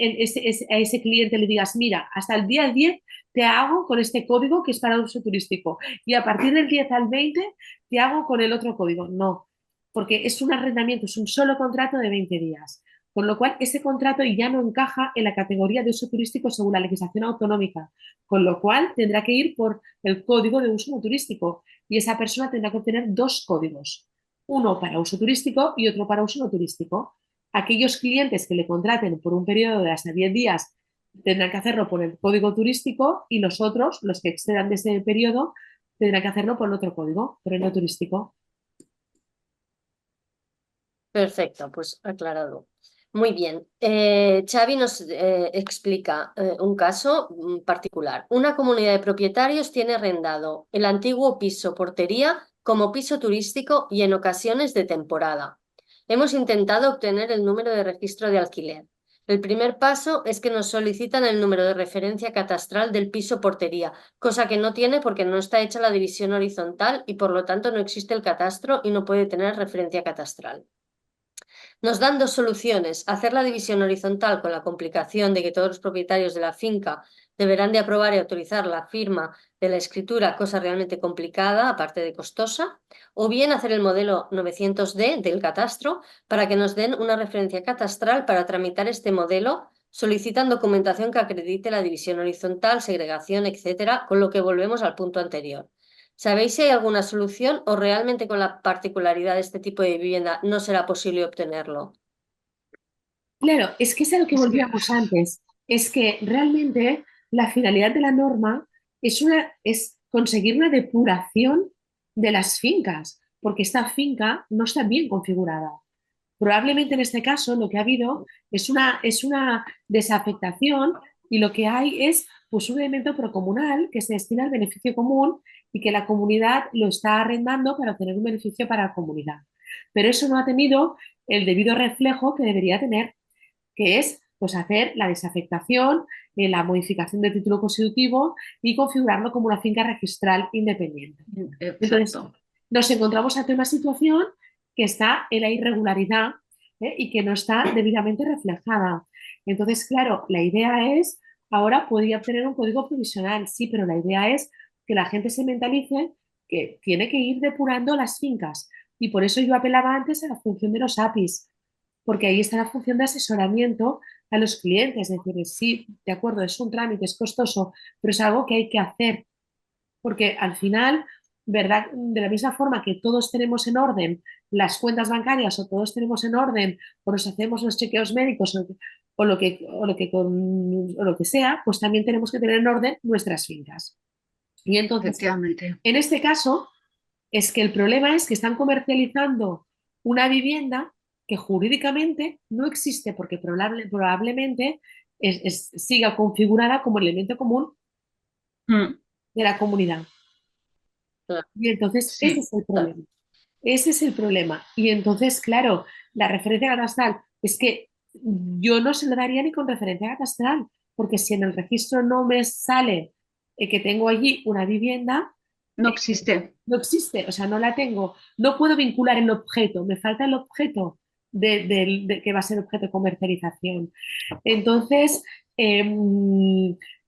Speaker 3: a ese cliente le digas, mira, hasta el día 10 te hago con este código que es para uso turístico y a partir del 10 al 20 te hago con el otro código. No, porque es un arrendamiento, es un solo contrato de 20 días. Con lo cual, ese contrato ya no encaja en la categoría de uso turístico según la legislación autonómica. Con lo cual, tendrá que ir por el código de uso no turístico y esa persona tendrá que obtener dos códigos, uno para uso turístico y otro para uso no turístico. Aquellos clientes que le contraten por un periodo de hasta 10 días tendrán que hacerlo por el código turístico y los otros, los que excedan de ese periodo, tendrán que hacerlo por el otro código, por el no turístico.
Speaker 1: Perfecto, pues aclarado. Muy bien. Xavi nos explica un caso particular. Una comunidad de propietarios tiene arrendado el antiguo piso portería como piso turístico y en ocasiones de temporada. Hemos intentado obtener el número de registro de alquiler. El primer paso es que nos solicitan el número de referencia catastral del piso portería, cosa que no tiene porque no está hecha la división horizontal y por lo tanto no existe el catastro y no puede tener referencia catastral. Nos dan dos soluciones: hacer la división horizontal con la complicación de que todos los propietarios de la finca deberán de aprobar y autorizar la firma de la escritura, cosa realmente complicada, aparte de costosa, o bien hacer el modelo 900D del catastro para que nos den una referencia catastral para tramitar este modelo. Solicitan documentación que acredite la división horizontal, segregación, etcétera, con lo que volvemos al punto anterior. ¿Sabéis si hay alguna solución o realmente con la particularidad de este tipo de vivienda no será posible obtenerlo?
Speaker 3: Claro, es que es a lo que
Speaker 2: Es que
Speaker 3: volvíamos antes. Es que realmente la finalidad de la norma es conseguir una depuración de las fincas, porque esta finca no está bien configurada. Probablemente en este caso lo que ha habido es una desafectación y lo que hay es pues, un elemento procomunal que se destina al beneficio común y que la comunidad lo está arrendando para obtener un beneficio para la comunidad. Pero eso no ha tenido el debido reflejo que debería tener. que es pues, hacer la desafectación, la modificación del título constitutivo y configurarlo como una finca registral independiente. Entonces,
Speaker 2: Exacto.
Speaker 3: nos encontramos ante una situación que está en la irregularidad, y que no está debidamente reflejada. Entonces, claro, la idea es, ahora podría obtener un código provisional, sí, pero la idea es que la gente se mentalice que tiene que ir depurando las fincas. Y por eso yo apelaba antes a la función de los APIs, porque ahí está la función de asesoramiento a los clientes. Es decir, sí, de acuerdo, es un trámite, es costoso, pero es algo que hay que hacer, porque al final, ¿verdad? De la misma forma que todos tenemos en orden las cuentas bancarias o todos tenemos en orden o nos hacemos los chequeos médicos o lo que sea, pues también tenemos que tener en orden nuestras fincas. Y entonces,
Speaker 2: Efectivamente.
Speaker 3: en este caso, es que el problema es que están comercializando una vivienda que jurídicamente no existe porque probablemente siga configurada como elemento común
Speaker 2: Mm,
Speaker 3: de la comunidad.
Speaker 1: Claro,
Speaker 3: Y entonces ese
Speaker 2: sí.
Speaker 3: es el
Speaker 1: claro.
Speaker 3: problema. Ese es el problema. Y entonces, claro, la referencia catastral es que yo no se lo daría ni con referencia catastral, porque si en el registro no me sale que tengo allí una vivienda,
Speaker 2: No
Speaker 3: eh,
Speaker 2: existe.
Speaker 3: no existe, o sea, no la tengo, no puedo vincular el objeto, me falta el objeto de que va a ser objeto de comercialización. Entonces,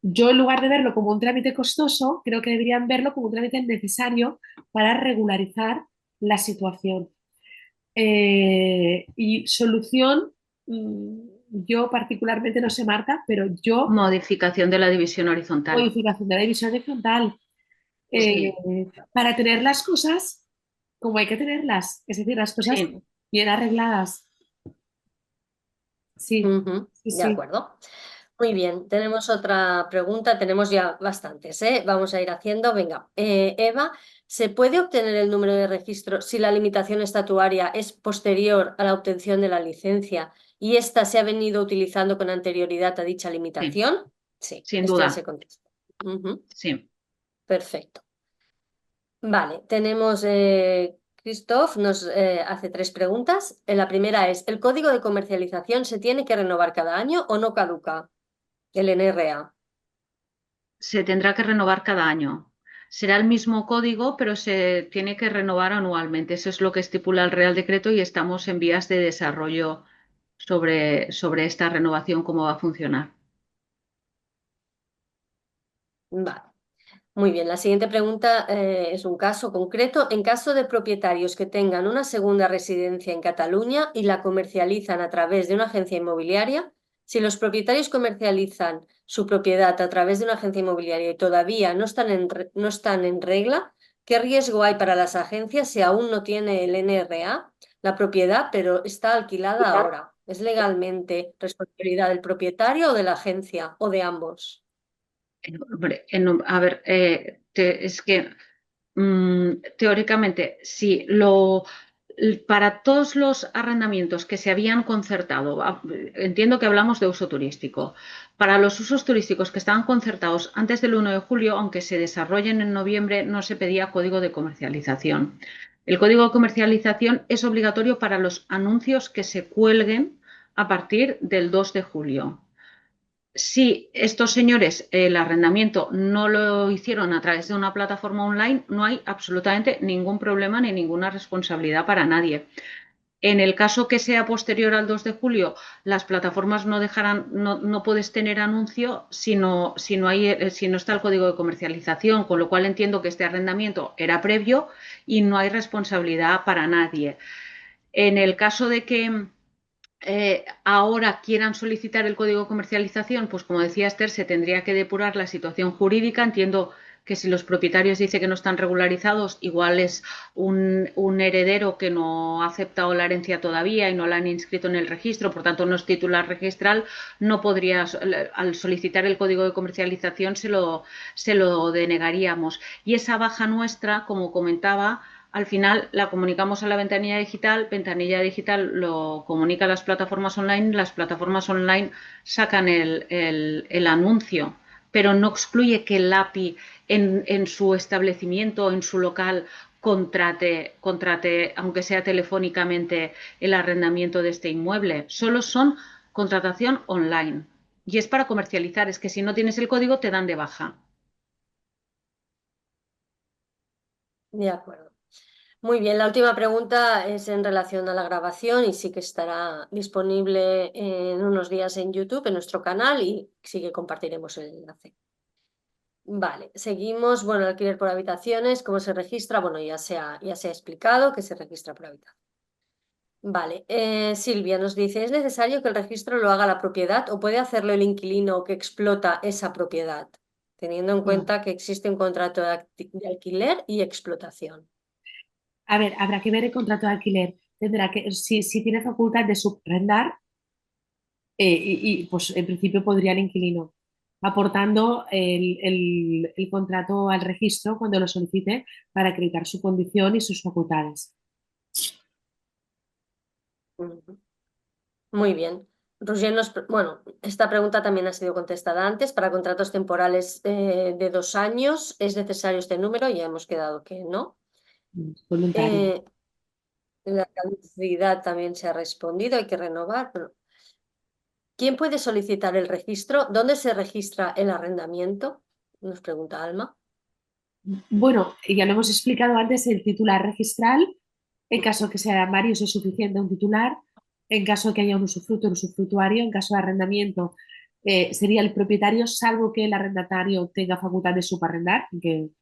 Speaker 3: yo en lugar de verlo como un trámite costoso, creo que deberían verlo como un trámite necesario para regularizar la situación. Y solución, yo particularmente no sé, Marta, pero yo,
Speaker 2: Modificación de la división horizontal.
Speaker 3: modificación de la división horizontal, eh,
Speaker 2: Sí,
Speaker 3: para tener las cosas como hay que tenerlas, es decir, las cosas
Speaker 2: sí.
Speaker 3: bien arregladas. Sí,
Speaker 1: Ujú,
Speaker 3: sí,
Speaker 1: de
Speaker 3: sí.
Speaker 1: acuerdo. Muy bien, tenemos otra pregunta, tenemos ya bastantes, ¿eh? Vamos a ir haciendo. Venga, Eva, ¿se puede obtener el número de registro si la limitación estatuaria es posterior a la obtención de la licencia y ésta se ha venido utilizando con anterioridad a dicha
Speaker 2: Sí,
Speaker 1: limitación? Sí,
Speaker 2: sin
Speaker 1: esto ya se
Speaker 2: duda.
Speaker 1: contesta. Ujú,
Speaker 2: Sí.
Speaker 1: perfecto. Vale, tenemos, Christoph nos hace tres preguntas. La primera es, ¿el código de comercialización se tiene que renovar cada año o no caduca el NRA?
Speaker 2: Se tendrá que renovar cada año. Será el mismo código, pero se tiene que renovar anualmente. Eso es lo que estipula el Real Decreto y estamos en vías de desarrollo sobre esta renovación, cómo va a funcionar.
Speaker 1: Vale. Muy bien, la siguiente pregunta es un caso concreto. En caso de propietarios que tengan una segunda residencia en Cataluña y la comercializan a través de una agencia inmobiliaria, si los propietarios comercializan su propiedad a través de una agencia inmobiliaria y todavía no están en regla, ¿qué riesgo hay para las agencias si aún no tiene el NRA la propiedad, pero está alquilada ahora? ¿Es legalmente responsabilidad del propietario o de la agencia o de ambos?
Speaker 2: Hombre, a ver, es que teóricamente, sí, para todos los arrendamientos que se habían concertado, entiendo que hablamos de uso turístico, para los usos turísticos que estaban concertados antes del 1 de julio, aunque se desarrollen en noviembre, no se pedía código de comercialización. El código de comercialización es obligatorio para los anuncios que se cuelguen a partir del 2 de julio. Si estos señores el arrendamiento no lo hicieron a través de una plataforma online, no hay absolutamente ningún problema ni ninguna responsabilidad para nadie. En el caso que sea posterior al 2 de julio, las plataformas no dejarán, no puedes tener anuncio si no está el código de comercialización, con lo cual entiendo que este arrendamiento era previo y no hay responsabilidad para nadie. En el caso de que ahora quieran solicitar el código de comercialización, pues como decía Esther, se tendría que depurar la situación jurídica. Entiendo que si los propietarios dicen que no están regularizados, igual es un heredero que no ha aceptado la herencia todavía y no la han inscrito en el registro, por tanto no es titular registral, no podría, al solicitar el código de comercialización se lo denegaríamos. Y esa baja nuestra, como comentaba, al final la comunicamos a la ventanilla digital lo comunica a las plataformas online sacan el anuncio, pero no excluye que el API en su establecimiento, en su local, contrate, aunque sea telefónicamente, el arrendamiento de este inmueble. Solo son contratación online. Y es para comercializar, es que si no tienes el código te dan de baja.
Speaker 1: De acuerdo. Muy bien, la última pregunta es en relación a la grabación y sí que estará disponible en unos días en YouTube, en nuestro canal, y sí que compartiremos el enlace. Vale, seguimos. Bueno, alquiler por habitaciones, ¿cómo se registra? Bueno, ya se ha explicado que se registra por habitación. Vale, Silvia nos dice, ¿es necesario que el registro lo haga la propiedad o puede hacerlo el inquilino que explota esa propiedad, teniendo en
Speaker 3: No.
Speaker 1: cuenta que existe un contrato de alquiler y explotación?
Speaker 3: A ver, habrá que ver el contrato de alquiler. Tendrá que, si tiene facultad de subrendar, pues en principio podría el inquilino, aportando el contrato al registro cuando lo solicite para acreditar su condición y sus facultades.
Speaker 1: Ujú. Muy bien. Roger bueno, esta pregunta también ha sido contestada antes. Para contratos temporales de 2 años, ¿es necesario este número? Ya hemos quedado que no.
Speaker 3: Voluntario.
Speaker 1: Eh, la caducidad también se ha respondido, hay que renovar. Bueno, ¿quién puede solicitar el registro? ¿Dónde se registra el arrendamiento? Nos pregunta Alma.
Speaker 3: Bueno, ya lo hemos explicado antes, el titular registral, en caso que sea varios es suficiente un titular, en caso que haya un usufructo, un usufructuario, en caso de arrendamiento sería el propietario, salvo que el arrendatario tenga facultad de subarrendar, en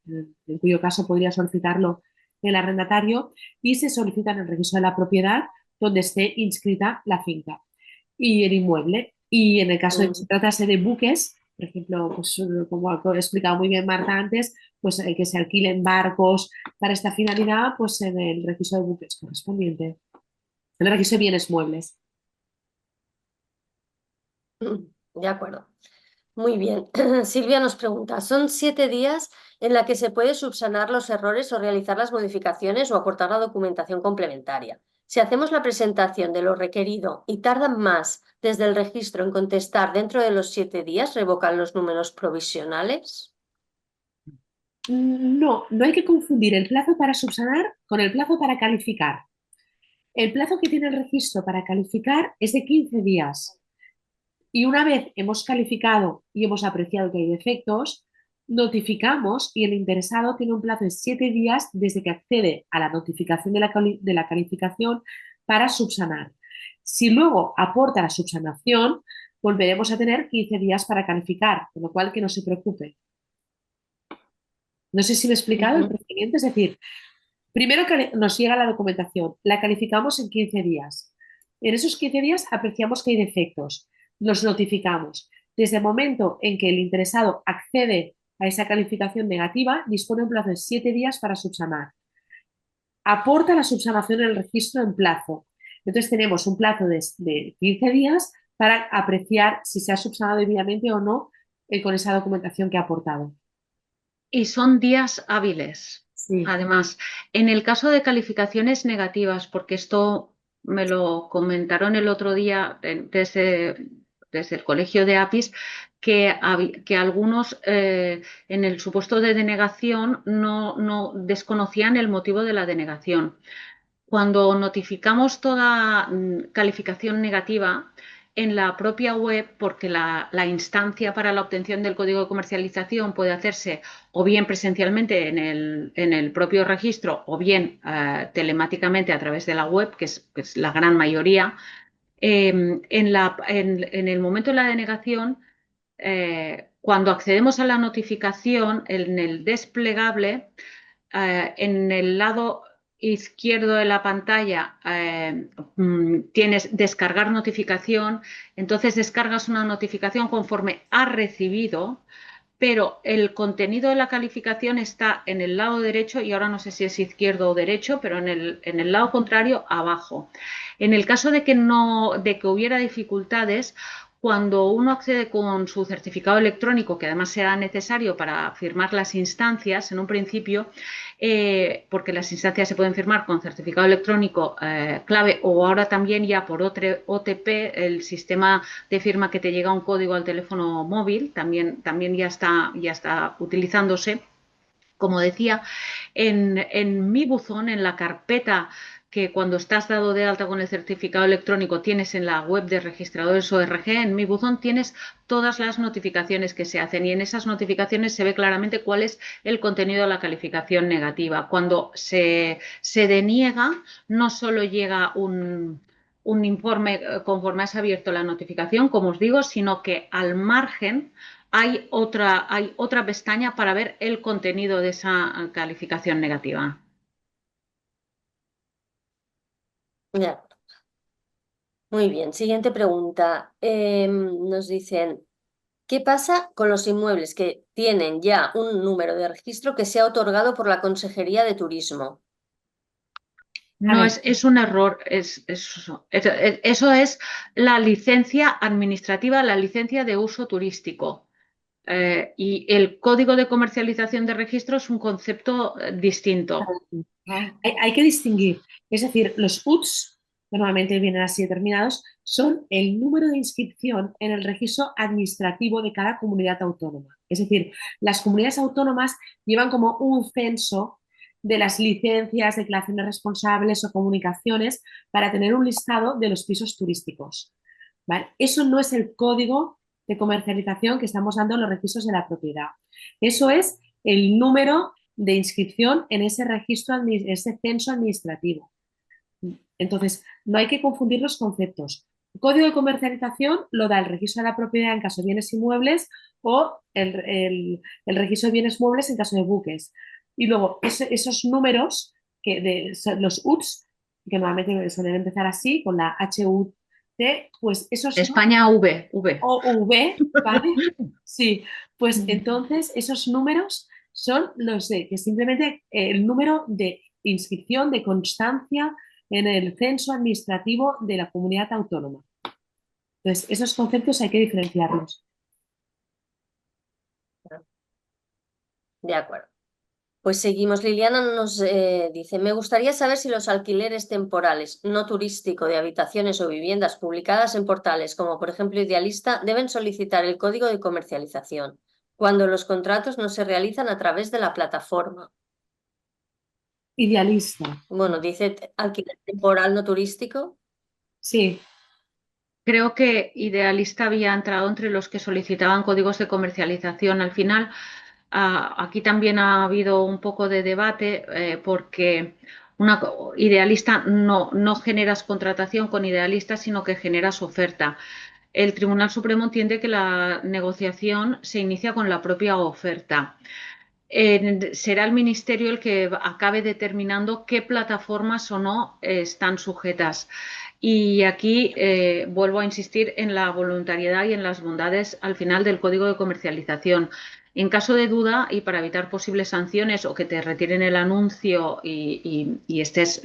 Speaker 3: cuyo caso podría solicitarlo el arrendatario, y se solicita en el registro de la propiedad donde esté inscrita la finca y el inmueble. Y en el caso de que se
Speaker 1: Mm,
Speaker 3: tratase de buques, por ejemplo, pues, como ha explicado muy bien Marta antes, pues que se alquilen barcos para esta finalidad, pues en el registro de buques correspondiente, en el registro de bienes muebles.
Speaker 1: De acuerdo. Muy bien. Silvia nos pregunta, ¿son 7 días en la que se puede subsanar los errores o realizar las modificaciones o aportar la documentación complementaria? Si hacemos la presentación de lo requerido y tardan más desde el registro en contestar dentro de los 7 días, ¿revocan los números provisionales?
Speaker 3: No, no hay que confundir el plazo para subsanar con el plazo para calificar. El plazo que tiene el registro para calificar es de 15 días. Y una vez hemos calificado y hemos apreciado que hay defectos, notificamos y el interesado tiene un plazo de 7 días desde que accede a la notificación de la calificación para subsanar. Si luego aporta la subsanación, volveremos a tener 15 días para calificar, con lo cual que no se preocupe. No sé si me he explicado el
Speaker 1: Ujú.
Speaker 3: procedimiento, es decir, primero nos llega la documentación, la calificamos en 15 días. En esos 15 días apreciamos que hay defectos, los notificamos. Desde el momento en que el interesado accede a esa calificación negativa, dispone un plazo de 7 días para subsanar. Aporta la subsanación en el registro en plazo. Entonces tenemos un plazo de 15 días para apreciar si se ha subsanado debidamente o no con esa documentación que ha aportado.
Speaker 2: Y son días hábiles.
Speaker 3: Sí.
Speaker 2: Además, en el caso de calificaciones negativas, porque esto me lo comentaron el otro día desde el colegio de APIS, que algunos en el supuesto de denegación no desconocían el motivo de la denegación. Cuando notificamos toda calificación negativa en la propia web, porque la instancia para la obtención del código de comercialización puede hacerse o bien presencialmente en el propio registro o bien telemáticamente a través de la web, que es la gran mayoría, en el momento de la denegación, cuando accedemos a la notificación, en el desplegable, en el lado izquierdo de la pantalla tienes descargar notificación, entonces descargas una notificación conforme has recibido, pero el contenido de la calificación está en el lado derecho y ahora no sé si es izquierdo o derecho, pero en el lado contrario, abajo. En el caso de que hubiera dificultades, cuando uno accede con su certificado electrónico, que además será necesario para firmar las instancias en un principio, porque las instancias se pueden firmar con certificado electrónico clave o ahora también ya por OTP, el sistema de firma que te llega un código al teléfono móvil, también ya está utilizándose. Como decía, en mi buzón, en la carpeta que cuando estás dado de alta con el certificado electrónico tienes en la web de registradores ORG, en Mi Buzón tienes todas las notificaciones que se hacen y en esas notificaciones se ve claramente cuál es el contenido de la calificación negativa. Cuando se deniega, no solo llega un informe conforme has abierto la notificación, como os digo, sino que al margen hay otra pestaña para ver el contenido de esa calificación negativa.
Speaker 1: Ya. Muy bien, siguiente pregunta. Nos dicen, ¿qué pasa con los inmuebles que tienen ya un número de registro que se ha otorgado por la Consejería de Turismo?
Speaker 2: No, es un error. Eso es la licencia administrativa, la licencia de uso turístico. Y el código de comercialización de registro es un concepto distinto.
Speaker 3: Hay que distinguir, es decir, los UTS, que normalmente vienen así determinados, son el número de inscripción en el registro administrativo de cada comunidad autónoma. Es decir, las comunidades autónomas llevan como un censo de las licencias, declaraciones responsables o comunicaciones para tener un listado de los pisos turísticos. ¿Vale? Eso no es el código de comercialización que estamos dando en los registros de la propiedad. Eso es el número de inscripción en ese registro, ese censo administrativo. Entonces, no hay que confundir los conceptos. El código de comercialización lo da el registro de la propiedad en caso de bienes inmuebles o el registro de bienes muebles en caso de buques. Y luego esos números, los UTS, que normalmente suelen empezar así, con la HUT, pues esos
Speaker 2: España V.
Speaker 3: o V, ¿vale? Sí, pues entonces esos números son los de que simplemente el número de inscripción, de constancia en el censo administrativo de la comunidad autónoma. Entonces, esos conceptos hay que diferenciarlos.
Speaker 1: De acuerdo. Pues seguimos. Liliana nos dice, me gustaría saber si los alquileres temporales no turístico de habitaciones o viviendas publicadas en portales como por ejemplo Idealista deben solicitar el código de comercialización cuando los contratos no se realizan a través de la plataforma.
Speaker 3: Idealista.
Speaker 1: Bueno, dice alquiler temporal no turístico.
Speaker 3: Sí.
Speaker 2: Creo que Idealista había entrado entre los que solicitaban códigos de comercialización. Al final, aquí también ha habido un poco de debate porque Idealista no generas contratación con Idealista, sino que generas oferta. El Tribunal Supremo entiende que la negociación se inicia con la propia oferta. Será el Ministerio el que acabe determinando qué plataformas o no están sujetas. Y aquí vuelvo a insistir en la voluntariedad y en las bondades al final del código de comercialización. En caso de duda y para evitar posibles sanciones o que te retiren el anuncio y estés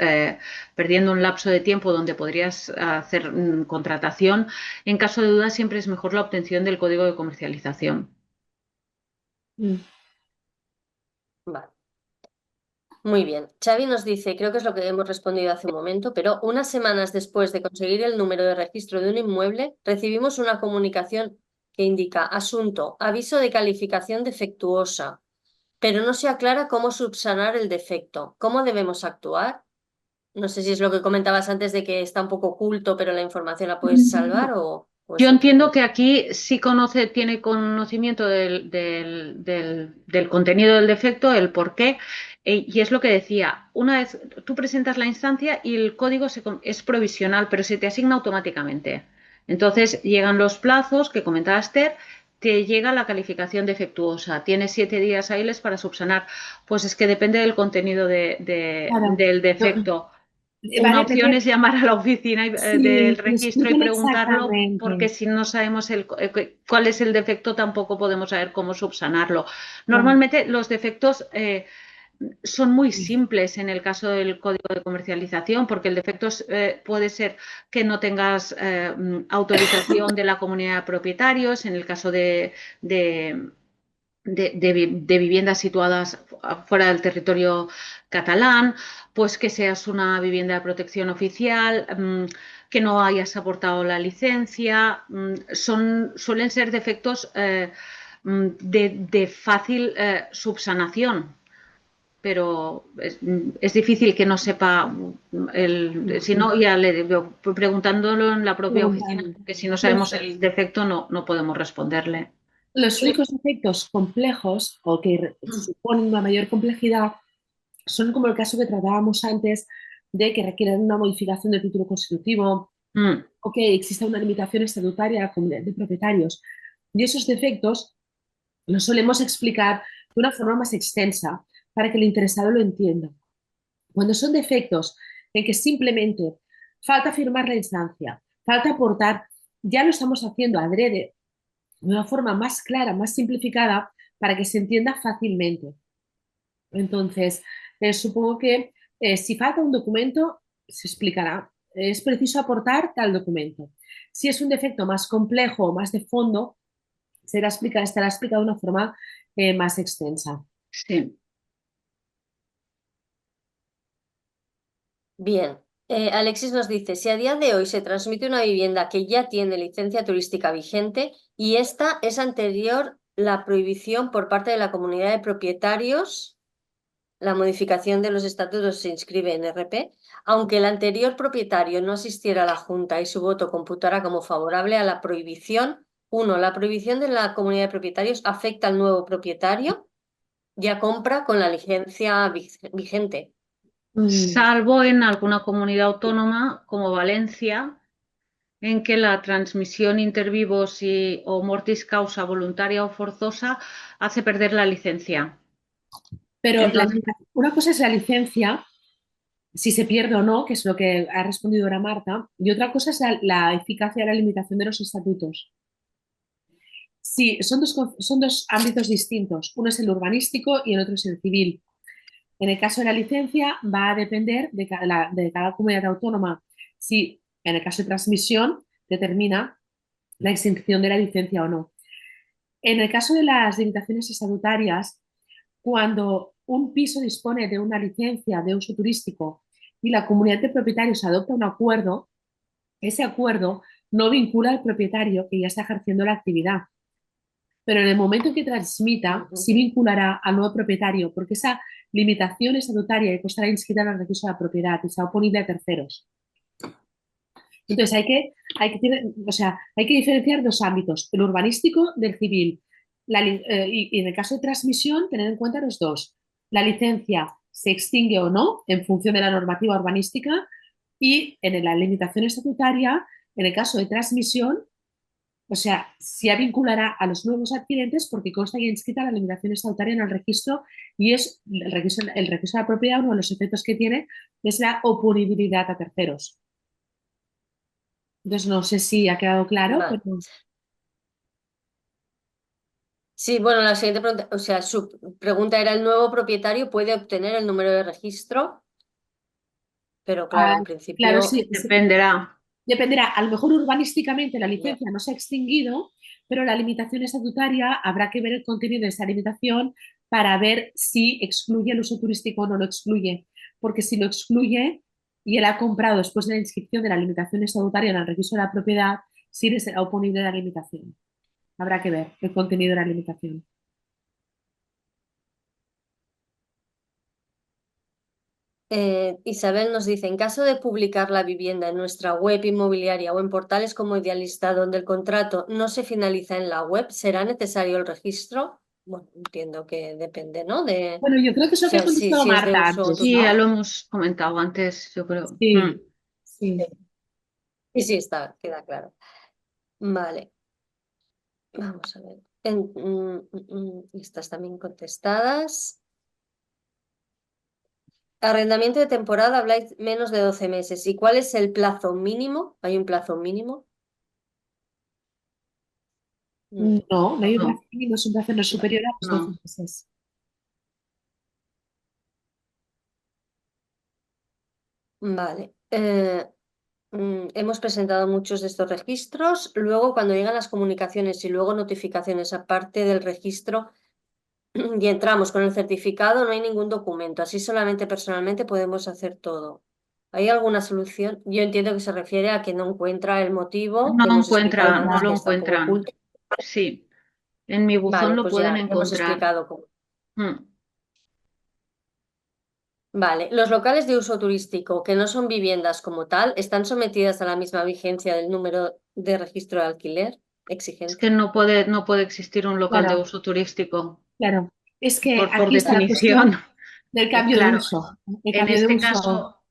Speaker 2: perdiendo un lapso de tiempo donde podrías hacer contratación, en caso de duda siempre es mejor la obtención del código de comercialización.
Speaker 1: Vale. Muy bien. Xavi nos dice, creo que es lo que hemos respondido hace un momento, pero unas semanas después de conseguir el número de registro de un inmueble, recibimos una comunicación que indica asunto, aviso de calificación defectuosa, pero no se aclara cómo subsanar el defecto. ¿Cómo debemos actuar? No sé si es lo que comentabas antes de que está un poco oculto, pero la información la puedes salvar o
Speaker 2: Yo
Speaker 1: es
Speaker 2: entiendo
Speaker 1: diferente.
Speaker 2: que aquí sí tiene conocimiento del contenido del defecto, el por qué, y es lo que decía, una vez tú presentas la instancia y el código es provisional, pero se te asigna automáticamente. Entonces llegan los plazos que comentaba Esther, te llega la calificación defectuosa, tienes 7 días hábiles para subsanar, pues es que depende del contenido
Speaker 3: Claro.
Speaker 2: del defecto. Una
Speaker 3: Vale,
Speaker 2: opción
Speaker 3: Pepe.
Speaker 2: es llamar a la oficina del
Speaker 3: Sí, que
Speaker 2: registro y
Speaker 3: expliquen
Speaker 2: preguntarlo, porque
Speaker 3: exactamente.
Speaker 2: si no sabemos cuál es el defecto, tampoco podemos saber cómo subsanarlo.
Speaker 3: Claro.
Speaker 2: Normalmente los defectos son muy simples en el caso del código de comercialización, porque el defecto puede ser que no tengas autorización de la comunidad de propietarios, en el caso de viviendas situadas fuera del territorio catalán, pues que seas una vivienda de protección oficial, que no hayas aportado la licencia, suelen ser defectos de fácil subsanación. pero es difícil que no sepa, si no, ya le digo, preguntándolo en la propia oficina,
Speaker 3: Preguntando.
Speaker 2: que si no sabemos
Speaker 3: Los,
Speaker 2: el defecto no podemos responderle.
Speaker 3: los únicos defectos complejos o que suponen una mayor complejidad son como el caso que tratábamos antes de que requieren una modificación del título constitutivo
Speaker 2: Mm,
Speaker 3: o que exista una limitación estatutaria de propietarios. Y esos defectos los solemos explicar de una forma más extensa para que el interesado lo entienda. Cuando son defectos en que simplemente falta firmar la instancia, falta aportar, ya lo estamos haciendo adrede de una forma más clara, más simplificada, para que se entienda fácilmente. Entonces, supongo que si falta un documento, se explicará. Es preciso aportar tal documento. Si es un defecto más complejo o más de fondo, estará explicado de una forma más extensa.
Speaker 2: sí.
Speaker 1: Bien. Alexis nos dice, si a día de hoy se transmite una vivienda que ya tiene licencia turística vigente y esta es anterior la prohibición por parte de la comunidad de propietarios, la modificación de los estatutos se inscribe en RP, aunque el anterior propietario no asistiera a la Junta y su voto computara como favorable a la prohibición, uno, la prohibición de la comunidad de propietarios afecta al nuevo propietario, ya compra con la licencia vigente.
Speaker 2: Salvo en alguna comunidad autónoma como Valencia, en que la transmisión inter vivos o mortis causa voluntaria o forzosa hace perder la licencia.
Speaker 3: Pero
Speaker 2: Entonces,
Speaker 3: una cosa es la licencia, si se pierde o no, que es lo que ha respondido ahora Marta, y otra cosa es la eficacia de la limitación de los estatutos. Sí, son dos ámbitos distintos. Uno es el urbanístico y el otro es el civil. En el caso de la licencia va a depender de cada comunidad autónoma. Si en el caso de transmisión determina la extinción de la licencia o no. En el caso de las limitaciones estatutarias, cuando un piso dispone de una licencia de uso turístico y la comunidad de propietarios adopta un acuerdo, ese acuerdo no vincula al propietario que ya está ejerciendo la actividad. Pero en el momento en que transmita, sí vinculará al nuevo propietario, porque esa limitación estatutaria que estará inscrita en el registro de la propiedad y será oponible a terceros. Entonces hay que diferenciar dos ámbitos, el urbanístico del civil. Y en el caso de transmisión, tener en cuenta los dos. La licencia se extingue o no en función de la normativa urbanística y en la limitación estatutaria, en el caso de transmisión, o sea, se vinculará a los nuevos adquirentes porque consta ya inscrita la limitación estatutaria en el registro y es el registro de la propiedad, uno de los efectos que tiene es la oponibilidad a terceros. Entonces, no sé si ha quedado claro,
Speaker 1: Vale.
Speaker 3: pero
Speaker 1: Sí, bueno, la siguiente pregunta, o sea, su pregunta era, ¿el nuevo propietario puede obtener el número de registro? Pero claro, en
Speaker 3: claro,
Speaker 1: principio,
Speaker 3: sí,
Speaker 2: dependerá.
Speaker 3: dependerá. A lo mejor urbanísticamente la
Speaker 1: ya.
Speaker 3: licencia no se ha extinguido, pero la limitación estatutaria habrá que ver el contenido de esa limitación para ver si excluye el uso turístico o no lo excluye. Porque si lo excluye y él ha comprado después de la inscripción de la limitación estatutaria en el registro de la propiedad, sí le será oponible a la limitación. Habrá que ver el contenido de la limitación.
Speaker 1: Isabel nos dice, en caso de publicar la vivienda en nuestra web inmobiliaria o en portales como Idealista, donde el contrato no se finaliza en la web, ¿será necesario el registro? Bueno, entiendo que depende, ¿no?
Speaker 3: Bueno, yo creo que es lo que ha contestado
Speaker 1: Si es de
Speaker 3: Marta
Speaker 1: uso
Speaker 3: antes,
Speaker 2: Sí, ya
Speaker 3: ¿no?
Speaker 2: lo hemos comentado antes, yo creo.
Speaker 3: Sí,
Speaker 1: Sí,
Speaker 3: sí.
Speaker 1: sí, está, queda claro. Vale, vamos a ver. Estas también contestadas. Arrendamiento de temporada, habláis menos de 12 meses. ¿Y cuál es el plazo mínimo? ¿Hay un plazo mínimo?
Speaker 3: No, no hay un
Speaker 2: No,
Speaker 3: plazo mínimo, es un plazo no superior a los 12
Speaker 2: no.
Speaker 3: meses.
Speaker 1: Vale. Hemos presentado muchos de estos registros. Luego, cuando llegan las comunicaciones y luego notificaciones aparte del registro y entramos con el certificado, no hay ningún documento. Así solamente personalmente podemos hacer todo. ¿Hay alguna solución? Yo entiendo que se refiere a que no encuentra el motivo que hemos explicado
Speaker 2: No
Speaker 1: antes,
Speaker 2: lo
Speaker 1: que está un poco
Speaker 2: encuentran.
Speaker 1: oculto.
Speaker 2: Sí, en mi buzón
Speaker 1: Vale,
Speaker 2: lo
Speaker 1: pues
Speaker 2: pueden
Speaker 1: ya hemos
Speaker 2: encontrar.
Speaker 1: explicado cómo.
Speaker 2: Mm.
Speaker 1: Vale, los locales de uso turístico que no son viviendas como tal, ¿están sometidas a la misma vigencia del número de registro de alquiler
Speaker 2: Es que
Speaker 1: exigente?
Speaker 2: no puede existir un local de
Speaker 3: Claro,
Speaker 2: uso turístico
Speaker 3: claro. Es que
Speaker 2: por
Speaker 3: aquí está la
Speaker 2: definición.
Speaker 3: cuestión del cambio de
Speaker 2: Claro,
Speaker 3: uso. El
Speaker 2: en
Speaker 3: cambio de
Speaker 2: este
Speaker 3: uso.
Speaker 2: caso,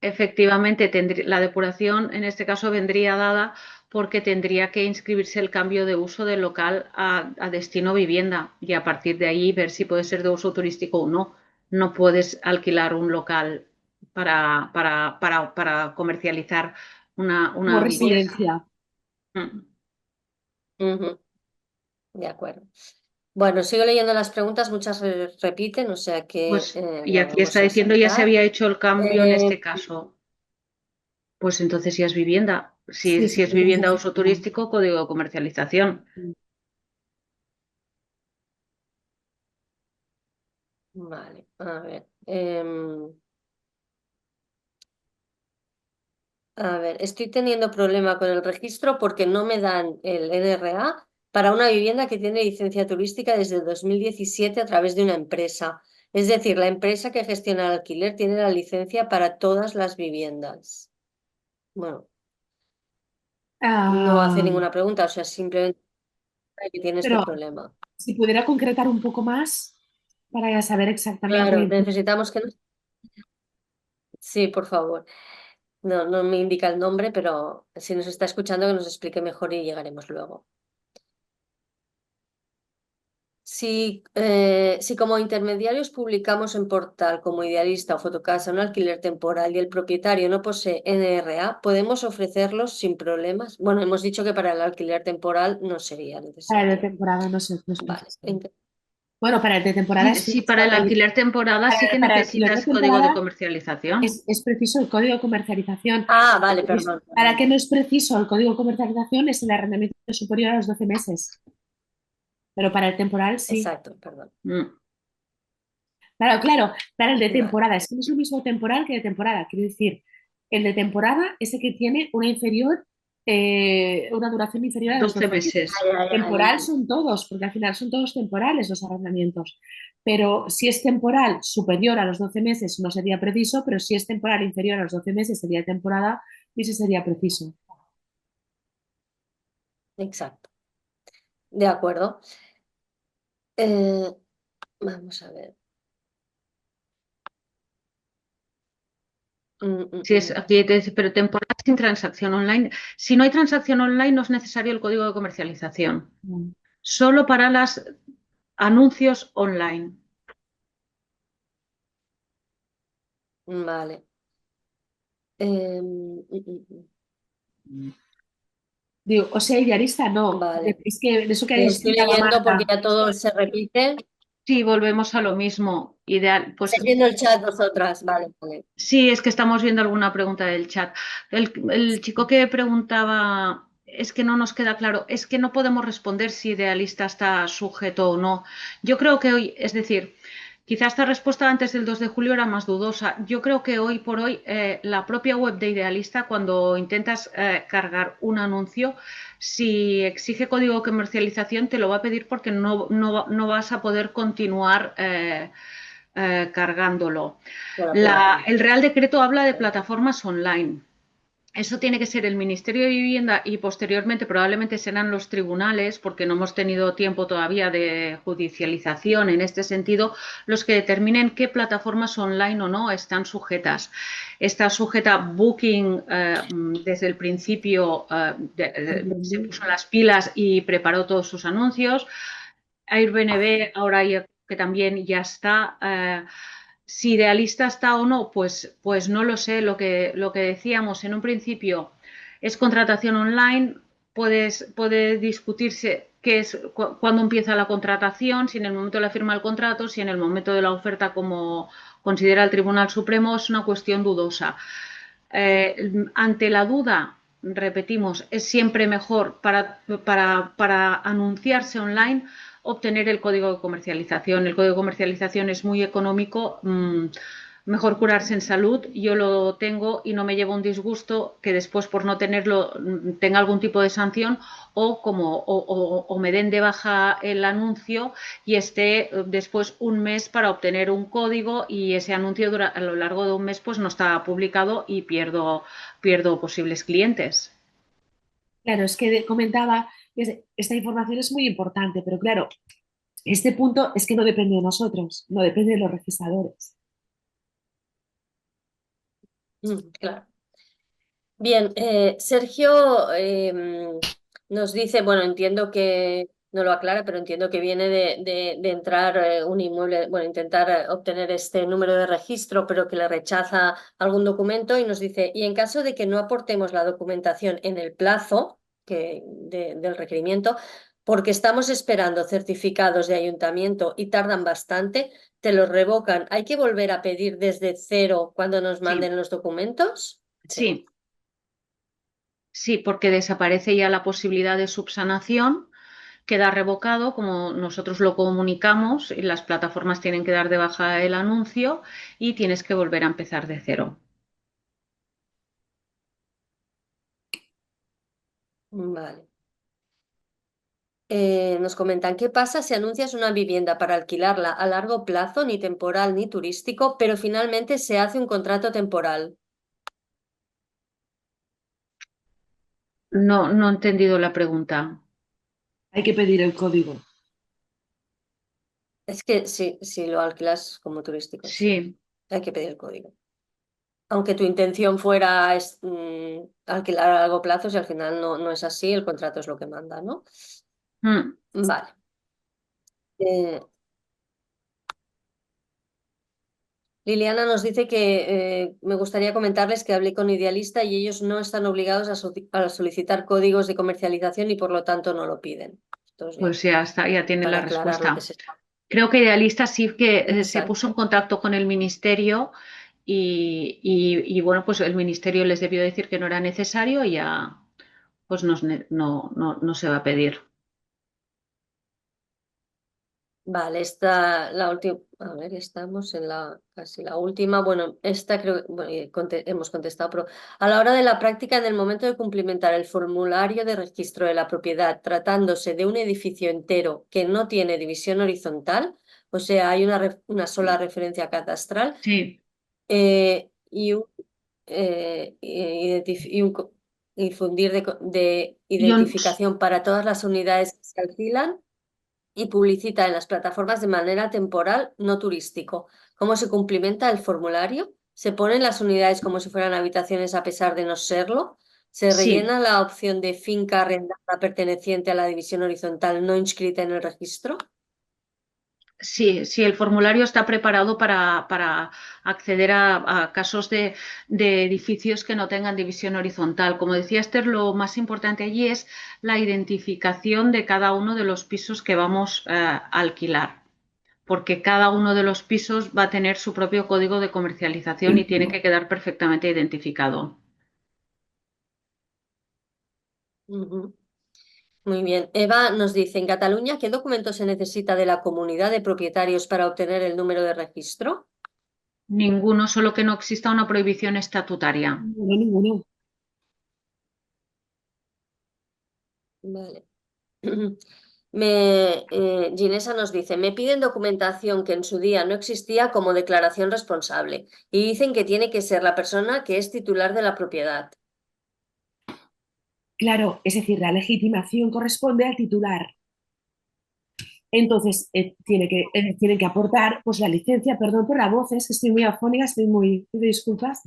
Speaker 2: efectivamente, la depuración en este caso vendría dada porque tendría que inscribirse el cambio de uso del local a destino vivienda y a partir de ahí ver si puede ser de uso turístico o no. No puedes alquilar un local para comercializar
Speaker 3: Como
Speaker 2: una vivienda.
Speaker 3: residencia.
Speaker 2: Mm.
Speaker 1: Ujú, de acuerdo. Bueno, sigo leyendo las preguntas, muchas repiten, o sea que
Speaker 2: Pues, y
Speaker 1: las
Speaker 2: aquí está
Speaker 1: vamos a
Speaker 2: diciendo ya se
Speaker 1: saltar.
Speaker 2: había hecho el cambio en
Speaker 1: Eh,
Speaker 2: este caso. Pues entonces ya es vivienda.
Speaker 3: Sí,
Speaker 2: Si
Speaker 3: sí,
Speaker 2: es
Speaker 3: entonces
Speaker 2: vivienda
Speaker 3: es
Speaker 2: a uso
Speaker 3: vivienda.
Speaker 2: turístico, código de comercialización.
Speaker 1: vale, a ver. A ver, estoy teniendo problema con el registro porque no me dan el NRA para una vivienda que tiene licencia turística desde 2017 a través de una empresa. Es decir, la empresa que gestiona el alquiler tiene la licencia para todas las viviendas. Bueno, no hace
Speaker 3: Ah,
Speaker 1: ninguna pregunta, o sea, simplemente que tiene este
Speaker 3: pero
Speaker 1: problema.
Speaker 3: si pudiera concretar un poco más para saber
Speaker 1: Claro,
Speaker 3: exactamente.
Speaker 1: necesitamos que nos... Sí, por favor. No, no me indica el nombre, pero si nos está escuchando que nos explique mejor y llegaremos luego. Si como intermediarios publicamos en portal como Idealista o Fotocasa un alquiler temporal y el propietario no posee NRA, ¿podemos ofrecerlos sin problemas? Bueno, hemos dicho que para el alquiler temporal no sería
Speaker 3: Para el de
Speaker 1: necesario.
Speaker 3: temporada no sé, no es
Speaker 1: Vale.
Speaker 3: preciso. Bueno, para el de temporada es
Speaker 2: Sí,
Speaker 3: preciso
Speaker 2: para el alquiler temporada sí que
Speaker 3: para el alquiler de
Speaker 2: necesitas código de
Speaker 3: temporada
Speaker 2: comercialización.
Speaker 3: es preciso el código de comercialización.
Speaker 1: Ah, vale, perdón,
Speaker 3: Para
Speaker 1: perdón.
Speaker 3: que no es preciso el código de comercialización es el arrendamiento superior a los 12 meses, pero para el temporal sí.
Speaker 1: Exacto, perdón.
Speaker 2: Mm.
Speaker 3: Claro, claro, para el de
Speaker 1: Vale.
Speaker 3: temporada, es que no es lo mismo temporal que de temporada. Quiero decir, el de temporada es el que tiene una duración inferior a los
Speaker 2: 12
Speaker 3: 12 meses.
Speaker 2: meses.
Speaker 1: Ay, ay, ay.
Speaker 3: Temporal son todos, porque al final son todos temporales los arrendamientos. Pero si es temporal superior a los 12 meses no sería preciso, pero si es temporal inferior a los 12 meses sería temporada y ese sería preciso.
Speaker 1: Exacto. De acuerdo. Eh, vamos a ver. Mm, mm,
Speaker 2: Si es,
Speaker 1: mm.
Speaker 2: aquí te dice, pero temporada sin transacción online. Si no hay transacción online, no es necesario el código de comercialización.
Speaker 3: Mm.
Speaker 2: Solo para los anuncios online.
Speaker 1: Vale. Mm, mm, mm.
Speaker 3: Digo, o sea, idealista no.
Speaker 1: Vale.
Speaker 3: Es que de eso que ha
Speaker 1: Estoy
Speaker 3: explicado
Speaker 1: leyendo porque
Speaker 3: Marta.
Speaker 1: ya todo se repite.
Speaker 2: Sí, volvemos a lo mismo. Ideal, pues
Speaker 1: ¿Estáis viendo el chat vosotras? Vale, vale.
Speaker 2: sí, es que estamos viendo alguna pregunta del chat. El chico que preguntaba, es que no nos queda claro, es que no podemos responder si idealista está sujeto o no. Yo creo que hoy, es decir, quizá esta respuesta antes del 2 de julio era más dudosa. Yo creo que hoy por hoy la propia web de idealista, cuando intentas cargar un anuncio, si exige código de comercialización, te lo va a pedir porque no vas a poder continuar cargándolo.
Speaker 1: Por la plataforma.
Speaker 2: El Real Decreto habla de plataformas online. Eso tiene que ser el Ministerio de Vivienda y posteriormente probablemente serán los tribunales, porque no hemos tenido tiempo todavía de judicialización en este sentido, los que determinen qué plataformas online o no están sujetas. Está sujeta Booking desde el principio, se puso las pilas y preparó todos sus anuncios. Airbnb ahora ya, que también ya está. Si idealista está o no, pues no lo sé. Lo que decíamos en un principio es contratación online, puede discutirse qué es, cuándo empieza la contratación, si en el momento de la firma del contrato, si en el momento de la oferta, como considera el Tribunal Supremo, es una cuestión dudosa. Ante la duda, repetimos, es siempre mejor para anunciarse online obtener el código de comercialización. El código de comercialización es muy económico. Mejor curarse en salud, yo lo tengo y no me llevo un disgusto que después por no tenerlo tenga algún tipo de sanción o me den de baja el anuncio y esté después un mes para obtener un código y ese anuncio a lo largo de un mes pues no está publicado y pierdo posibles clientes.
Speaker 3: Claro, es que comentaba que esta información es muy importante, pero claro, este punto es que no depende de nosotros, no depende de los registradores.
Speaker 1: Claro. Bien, Sergio nos dice, bueno, entiendo que no lo aclara, pero entiendo que viene de entrar un inmueble, bueno, intentar obtener este número de registro, pero que le rechaza algún documento y nos dice, y en caso de que no aportemos la documentación en el plazo del requerimiento, porque estamos esperando certificados de ayuntamiento y tardan bastante, te los revocan. ¿Hay que volver a pedir desde cero cuando nos
Speaker 2: Sí,
Speaker 1: manden los documentos?
Speaker 2: sí. Sí, porque desaparece ya la posibilidad de subsanación, queda revocado, como nosotros lo comunicamos, y las plataformas tienen que dar de baja el anuncio y tienes que volver a empezar de cero.
Speaker 1: Vale. Nos comentan, ¿qué pasa si anuncias una vivienda para alquilarla a largo plazo, ni temporal ni turístico, pero finalmente se hace un contrato temporal?
Speaker 2: No, no he entendido la pregunta.
Speaker 3: Hay que pedir el código.
Speaker 1: Es que si lo alquilas como turístico, sí,
Speaker 2: Sí.
Speaker 1: hay que pedir el código. Aunque tu intención fuera alquilar a largo plazo, si al final no es así, el contrato es lo que manda, ¿no?
Speaker 2: Mm.
Speaker 1: Vale. Eh, Liliana nos dice que me gustaría comentarles que hablé con Idealista y ellos no están obligados a solicitar códigos de comercialización y por lo tanto no lo piden. Entonces ya,
Speaker 2: Pues ya está, ya tiene
Speaker 1: para
Speaker 2: la
Speaker 1: aclarar lo que
Speaker 2: respuesta.
Speaker 1: se está.
Speaker 2: Creo que Idealista sí que se puso en
Speaker 1: Exacto.
Speaker 2: contacto con el ministerio y, bueno, pues el ministerio les debió decir que no era necesario y ya pues no se va a pedir.
Speaker 1: Vale, esta la última. A ver, estamos en casi la última. Bueno, esta creo que bueno, hemos contestado, pero a la hora de la práctica, en el momento de cumplimentar el formulario de registro de la propiedad, tratándose de un edificio entero que no tiene división horizontal, o sea, hay una sola referencia catastral,
Speaker 2: Sí,
Speaker 1: y un, y fundir de
Speaker 2: yo,
Speaker 1: identificación para todas las unidades que se alquilan y publicita en las plataformas de manera temporal, no turístico. ¿Cómo se cumplimenta el formulario? Se ponen las unidades como si fueran habitaciones a pesar de no serlo. Se
Speaker 2: sí.
Speaker 1: rellena la opción de finca arrendada perteneciente a la división horizontal no inscrita en el registro.
Speaker 2: Sí, sí, el formulario está preparado para acceder a casos de edificios que no tengan división horizontal. Como decía Esther, lo más importante allí es la identificación de cada uno de los pisos que vamos a alquilar, porque cada uno de los pisos va a tener su propio código de comercialización y tiene que quedar perfectamente identificado.
Speaker 1: Ujú. Muy bien. Eva nos dice, en Cataluña, ¿qué documento se necesita de la comunidad de propietarios para obtener el número de registro?
Speaker 2: Ninguno, solo que no exista una prohibición estatutaria.
Speaker 3: No, ninguno.
Speaker 1: Vale. Ginesa nos dice, me piden documentación que en su día no existía como declaración responsable y dicen que tiene que ser la persona que es titular de la propiedad.
Speaker 3: Claro, es decir, la legitimación corresponde al titular. Entonces, tiene que aportar pues, la licencia, perdón por la voz, es que estoy muy afónica, estoy muy, pido disculpas.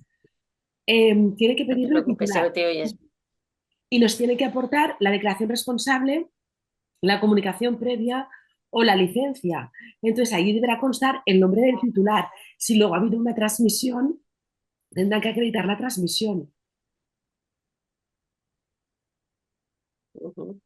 Speaker 3: Tiene que
Speaker 1: No te
Speaker 3: pedirlo el
Speaker 1: preocupes,
Speaker 3: titular
Speaker 1: ya te oyes.
Speaker 3: y nos tiene que aportar la declaración responsable, la comunicación previa o la licencia. Entonces, ahí deberá constar el nombre del titular. Si luego ha habido una transmisión, tendrán que acreditar la transmisión.
Speaker 1: Ujú.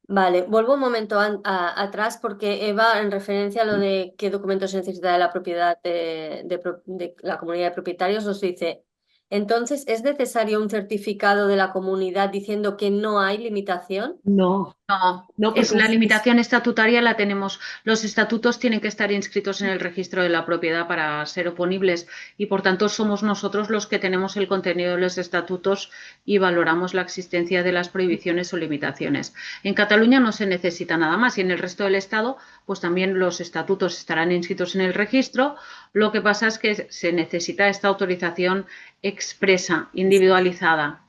Speaker 1: Vale, vuelvo un momento atrás porque Eva, en referencia a lo de qué documentos se necesita de la propiedad de la comunidad de propietarios, nos dice, entonces, ¿es necesario un certificado de la comunidad diciendo que no hay limitación?
Speaker 3: No,
Speaker 2: No,
Speaker 3: ¿no?
Speaker 2: es
Speaker 3: Porque
Speaker 2: la limitación estatutaria la tenemos. Los estatutos tienen que estar inscritos en el registro de la propiedad para ser oponibles y, por tanto, somos nosotros los que tenemos el contenido de los estatutos y valoramos la existencia de las prohibiciones o limitaciones. En Cataluña no se necesita nada más y en el resto del Estado, pues también los estatutos estarán inscritos en el registro. Lo que pasa es que se necesita esta autorización expresa, individualizada.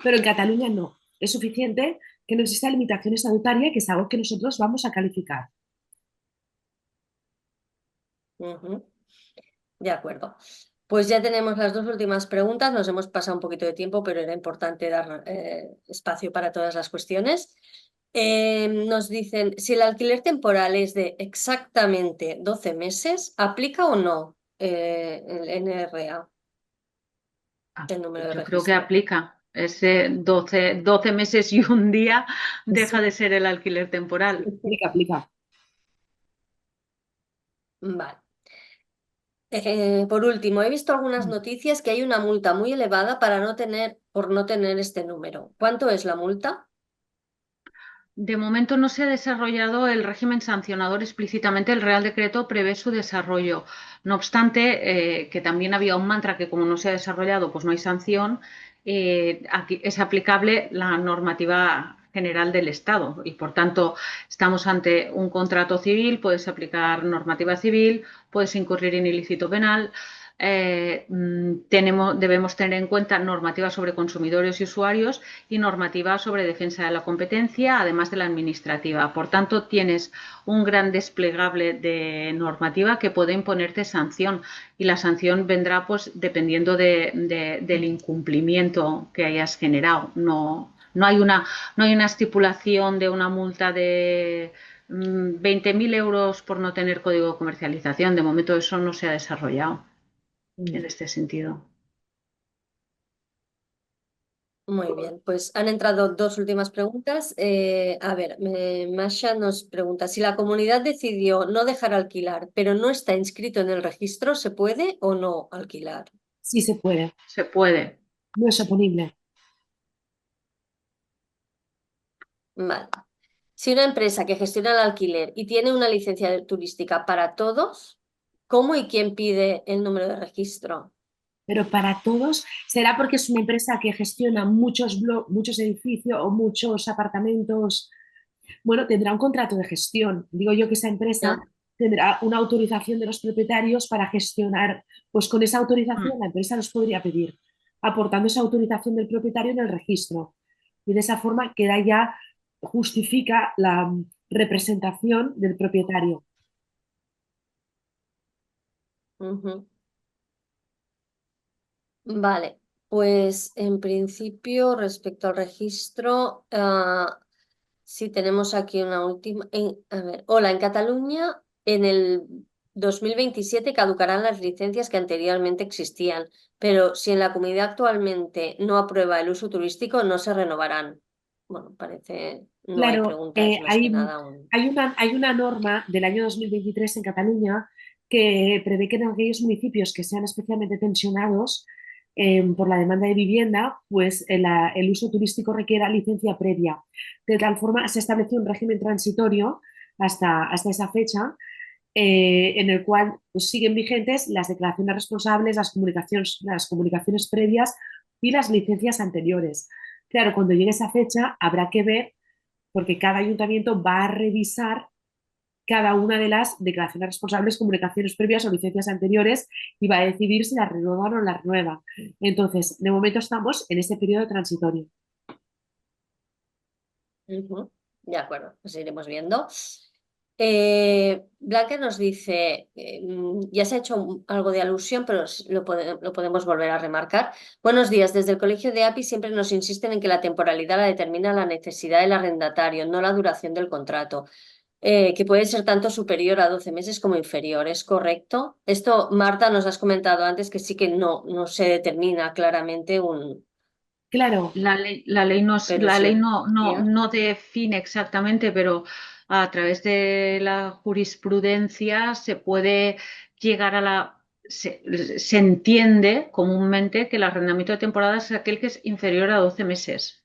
Speaker 3: pero en Cataluña no. Es suficiente que no exista limitación estatutaria, que es algo que nosotros vamos a calificar.
Speaker 1: Ujú. De acuerdo. Pues ya tenemos las dos últimas preguntas. Nos hemos pasado un poquito de tiempo, pero era importante dar espacio para todas las cuestiones. Nos dicen, si el alquiler temporal es de exactamente 12 meses, ¿aplica o no el NRA, el número de
Speaker 2: Yo creo que
Speaker 1: registro?
Speaker 2: aplica. Ese 12 meses y un día deja de ser el alquiler temporal.
Speaker 3: Aplica, aplica.
Speaker 1: Vale. Por último, he visto algunas noticias que hay una multa muy elevada por no tener este número. ¿Cuánto es la multa?
Speaker 2: De momento no se ha desarrollado el régimen sancionador explícitamente. El Real Decreto prevé su desarrollo. No obstante, que también había un mantra que como no se ha desarrollado, pues no hay sanción. Aquí es aplicable la normativa general del Estado y, por tanto, estamos ante un contrato civil, puedes aplicar normativa civil, puedes incurrir en ilícito penal. Debemos tener en cuenta normativa sobre consumidores y usuarios y normativa sobre defensa de la competencia, además de la administrativa. Por tanto, tienes un gran desplegable de normativa que puede imponerte sanción y la sanción vendrá pues dependiendo del incumplimiento que hayas generado. No hay una estipulación de una multa de 20.000 euros por no tener código de comercialización. De momento eso no se ha desarrollado en este sentido.
Speaker 1: Muy bien, pues han entrado dos últimas preguntas. A ver, Masha nos pregunta, si la comunidad decidió no dejar alquilar, pero no está inscrito en el registro, ¿se puede o no alquilar?
Speaker 3: Sí se puede,
Speaker 2: Se puede.
Speaker 3: no es oponible.
Speaker 1: Vale. Si una empresa que gestiona el alquiler y tiene una licencia turística para todos, ¿cómo y quién pide el número de registro?
Speaker 3: Pero para todos, será porque es una empresa que gestiona muchos edificios o muchos apartamentos. Bueno, tendrá un contrato de gestión. Digo yo que esa empresa
Speaker 1: Ya.
Speaker 3: tendrá una autorización de los propietarios para gestionar. Pues con esa
Speaker 2: Mm.
Speaker 3: autorización la empresa nos podría pedir, aportando esa autorización del propietario en el registro. Y de esa forma queda ya, justifica la representación del propietario.
Speaker 1: Ujú. Vale, pues en principio respecto al registro, sí tenemos aquí una última. A ver, hola, en Cataluña en el 2027 caducarán las licencias que anteriormente existían, pero si en la comunidad actualmente no aprueba el uso turístico, no se renovarán. Bueno, parece, no hay
Speaker 3: Claro,
Speaker 1: pregunta, es más que nada un...
Speaker 3: hay una norma del año 2023 en Cataluña que prevé que en aquellos municipios que sean especialmente tensionados por la demanda de vivienda, pues el uso turístico requiera licencia previa. De tal forma, se establece un régimen transitorio hasta esa fecha, en el cual pues, siguen vigentes las declaraciones responsables, las comunicaciones previas y las licencias anteriores. Claro, cuando llegue esa fecha habrá que ver, porque cada ayuntamiento va a revisar cada una de las declaraciones responsables, comunicaciones previas o licencias anteriores y va a decidir si la renuevan o no la renuevan. Entonces, de momento estamos en este periodo transitorio.
Speaker 1: Ujú. De acuerdo, pues iremos viendo. Blanca nos dice, ya se ha hecho algo de alusión, pero lo podemos volver a remarcar. Buenos días, desde el Colegio de API siempre nos insisten en que la temporalidad la determina la necesidad del arrendatario, no la duración del contrato, que puede ser tanto superior a 12 meses como inferior, ¿es correcto? Esto, Marta, nos has comentado antes que sí que no se determina claramente un...
Speaker 3: Claro,
Speaker 1: Pero
Speaker 2: La
Speaker 1: sí,
Speaker 2: ley
Speaker 1: ampliar.
Speaker 2: no define exactamente, pero a través de la jurisprudencia se puede llegar a se entiende comúnmente que el arrendamiento de temporada es aquel que es inferior a 12 meses.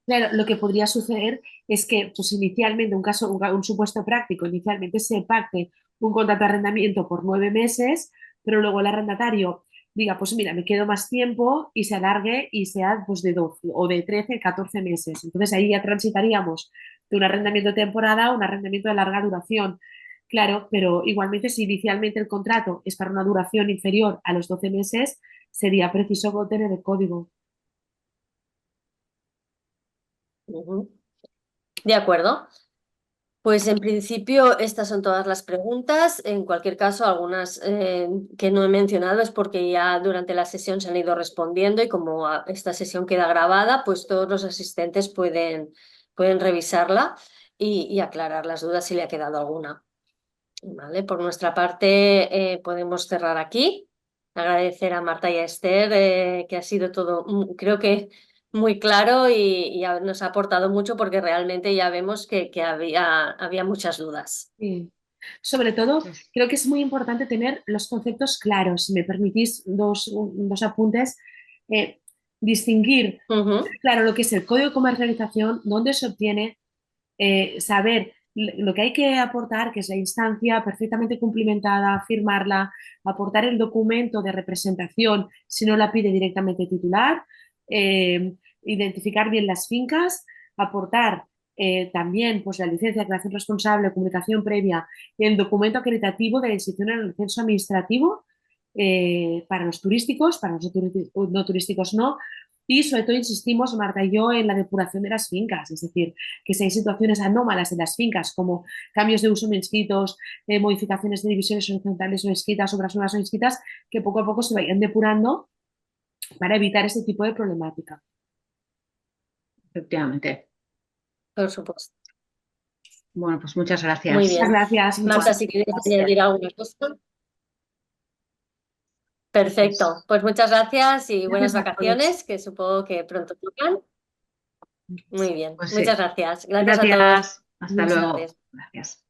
Speaker 3: Claro, lo que podría suceder es que, pues inicialmente, un supuesto práctico, inicialmente se pacte un contrato de arrendamiento por 9 meses, pero luego el arrendatario diga, pues mira, me quedo más tiempo y se alargue y sea pues de 12 o de 13, 14 meses. Entonces ahí ya transitaríamos de un arrendamiento de temporada a un arrendamiento de larga duración. Claro, pero igualmente si inicialmente el contrato es para una duración inferior a los 12 meses, sería preciso tener el código.
Speaker 1: Ujú. De acuerdo. Pues en principio estas son todas las preguntas. En cualquier caso, algunas que no he mencionado es porque ya durante la sesión se han ido respondiendo y como esta sesión queda grabada, pues todos los asistentes pueden revisarla y aclarar las dudas si le ha quedado alguna. Vale, por nuestra parte podemos cerrar aquí. Agradecer a Marta y a Esther que ha sido todo, creo que muy claro y nos ha aportado mucho porque realmente ya vemos que había muchas dudas.
Speaker 3: Sí. Sobre todo, creo que es muy importante tener los conceptos claros. Si me permitís dos apuntes, eh, distinguir,
Speaker 1: Ujú.
Speaker 3: claro, lo que es el código de comercialización, dónde se obtiene, saber lo que hay que aportar, que es la instancia perfectamente cumplimentada, firmarla, aportar el documento de representación si no la pide directamente el titular, identificar bien las fincas, aportar también pues, la licencia de creación responsable, comunicación previa y el documento acreditativo de la inscripción en el censo administrativo para los turísticos, para los no turísticos no, y sobre todo insistimos, Marta y yo, en la depuración de las fincas, es decir, que si hay situaciones anómalas en las fincas, como cambios de uso no inscritos, modificaciones de divisiones horizontales no inscritas, obras nuevas no inscritas, que poco a poco se vayan depurando para evitar ese tipo de problemática.
Speaker 2: Efectivamente.
Speaker 1: Por supuesto.
Speaker 2: Bueno, pues muchas
Speaker 1: Muy
Speaker 2: gracias.
Speaker 3: Muchas
Speaker 1: bien.
Speaker 3: gracias.
Speaker 1: Marta, si quieres añadir alguna cosa. Perfecto. Pues muchas gracias y buenas
Speaker 3: Gracias a todos.
Speaker 1: vacaciones, que supongo que pronto tocan. Muy bien.
Speaker 2: Pues
Speaker 1: Muchas
Speaker 2: sí.
Speaker 1: gracias. Gracias a todos.
Speaker 2: Gracias. Hasta
Speaker 3: Buenas
Speaker 2: luego.
Speaker 3: tardes.
Speaker 2: Gracias.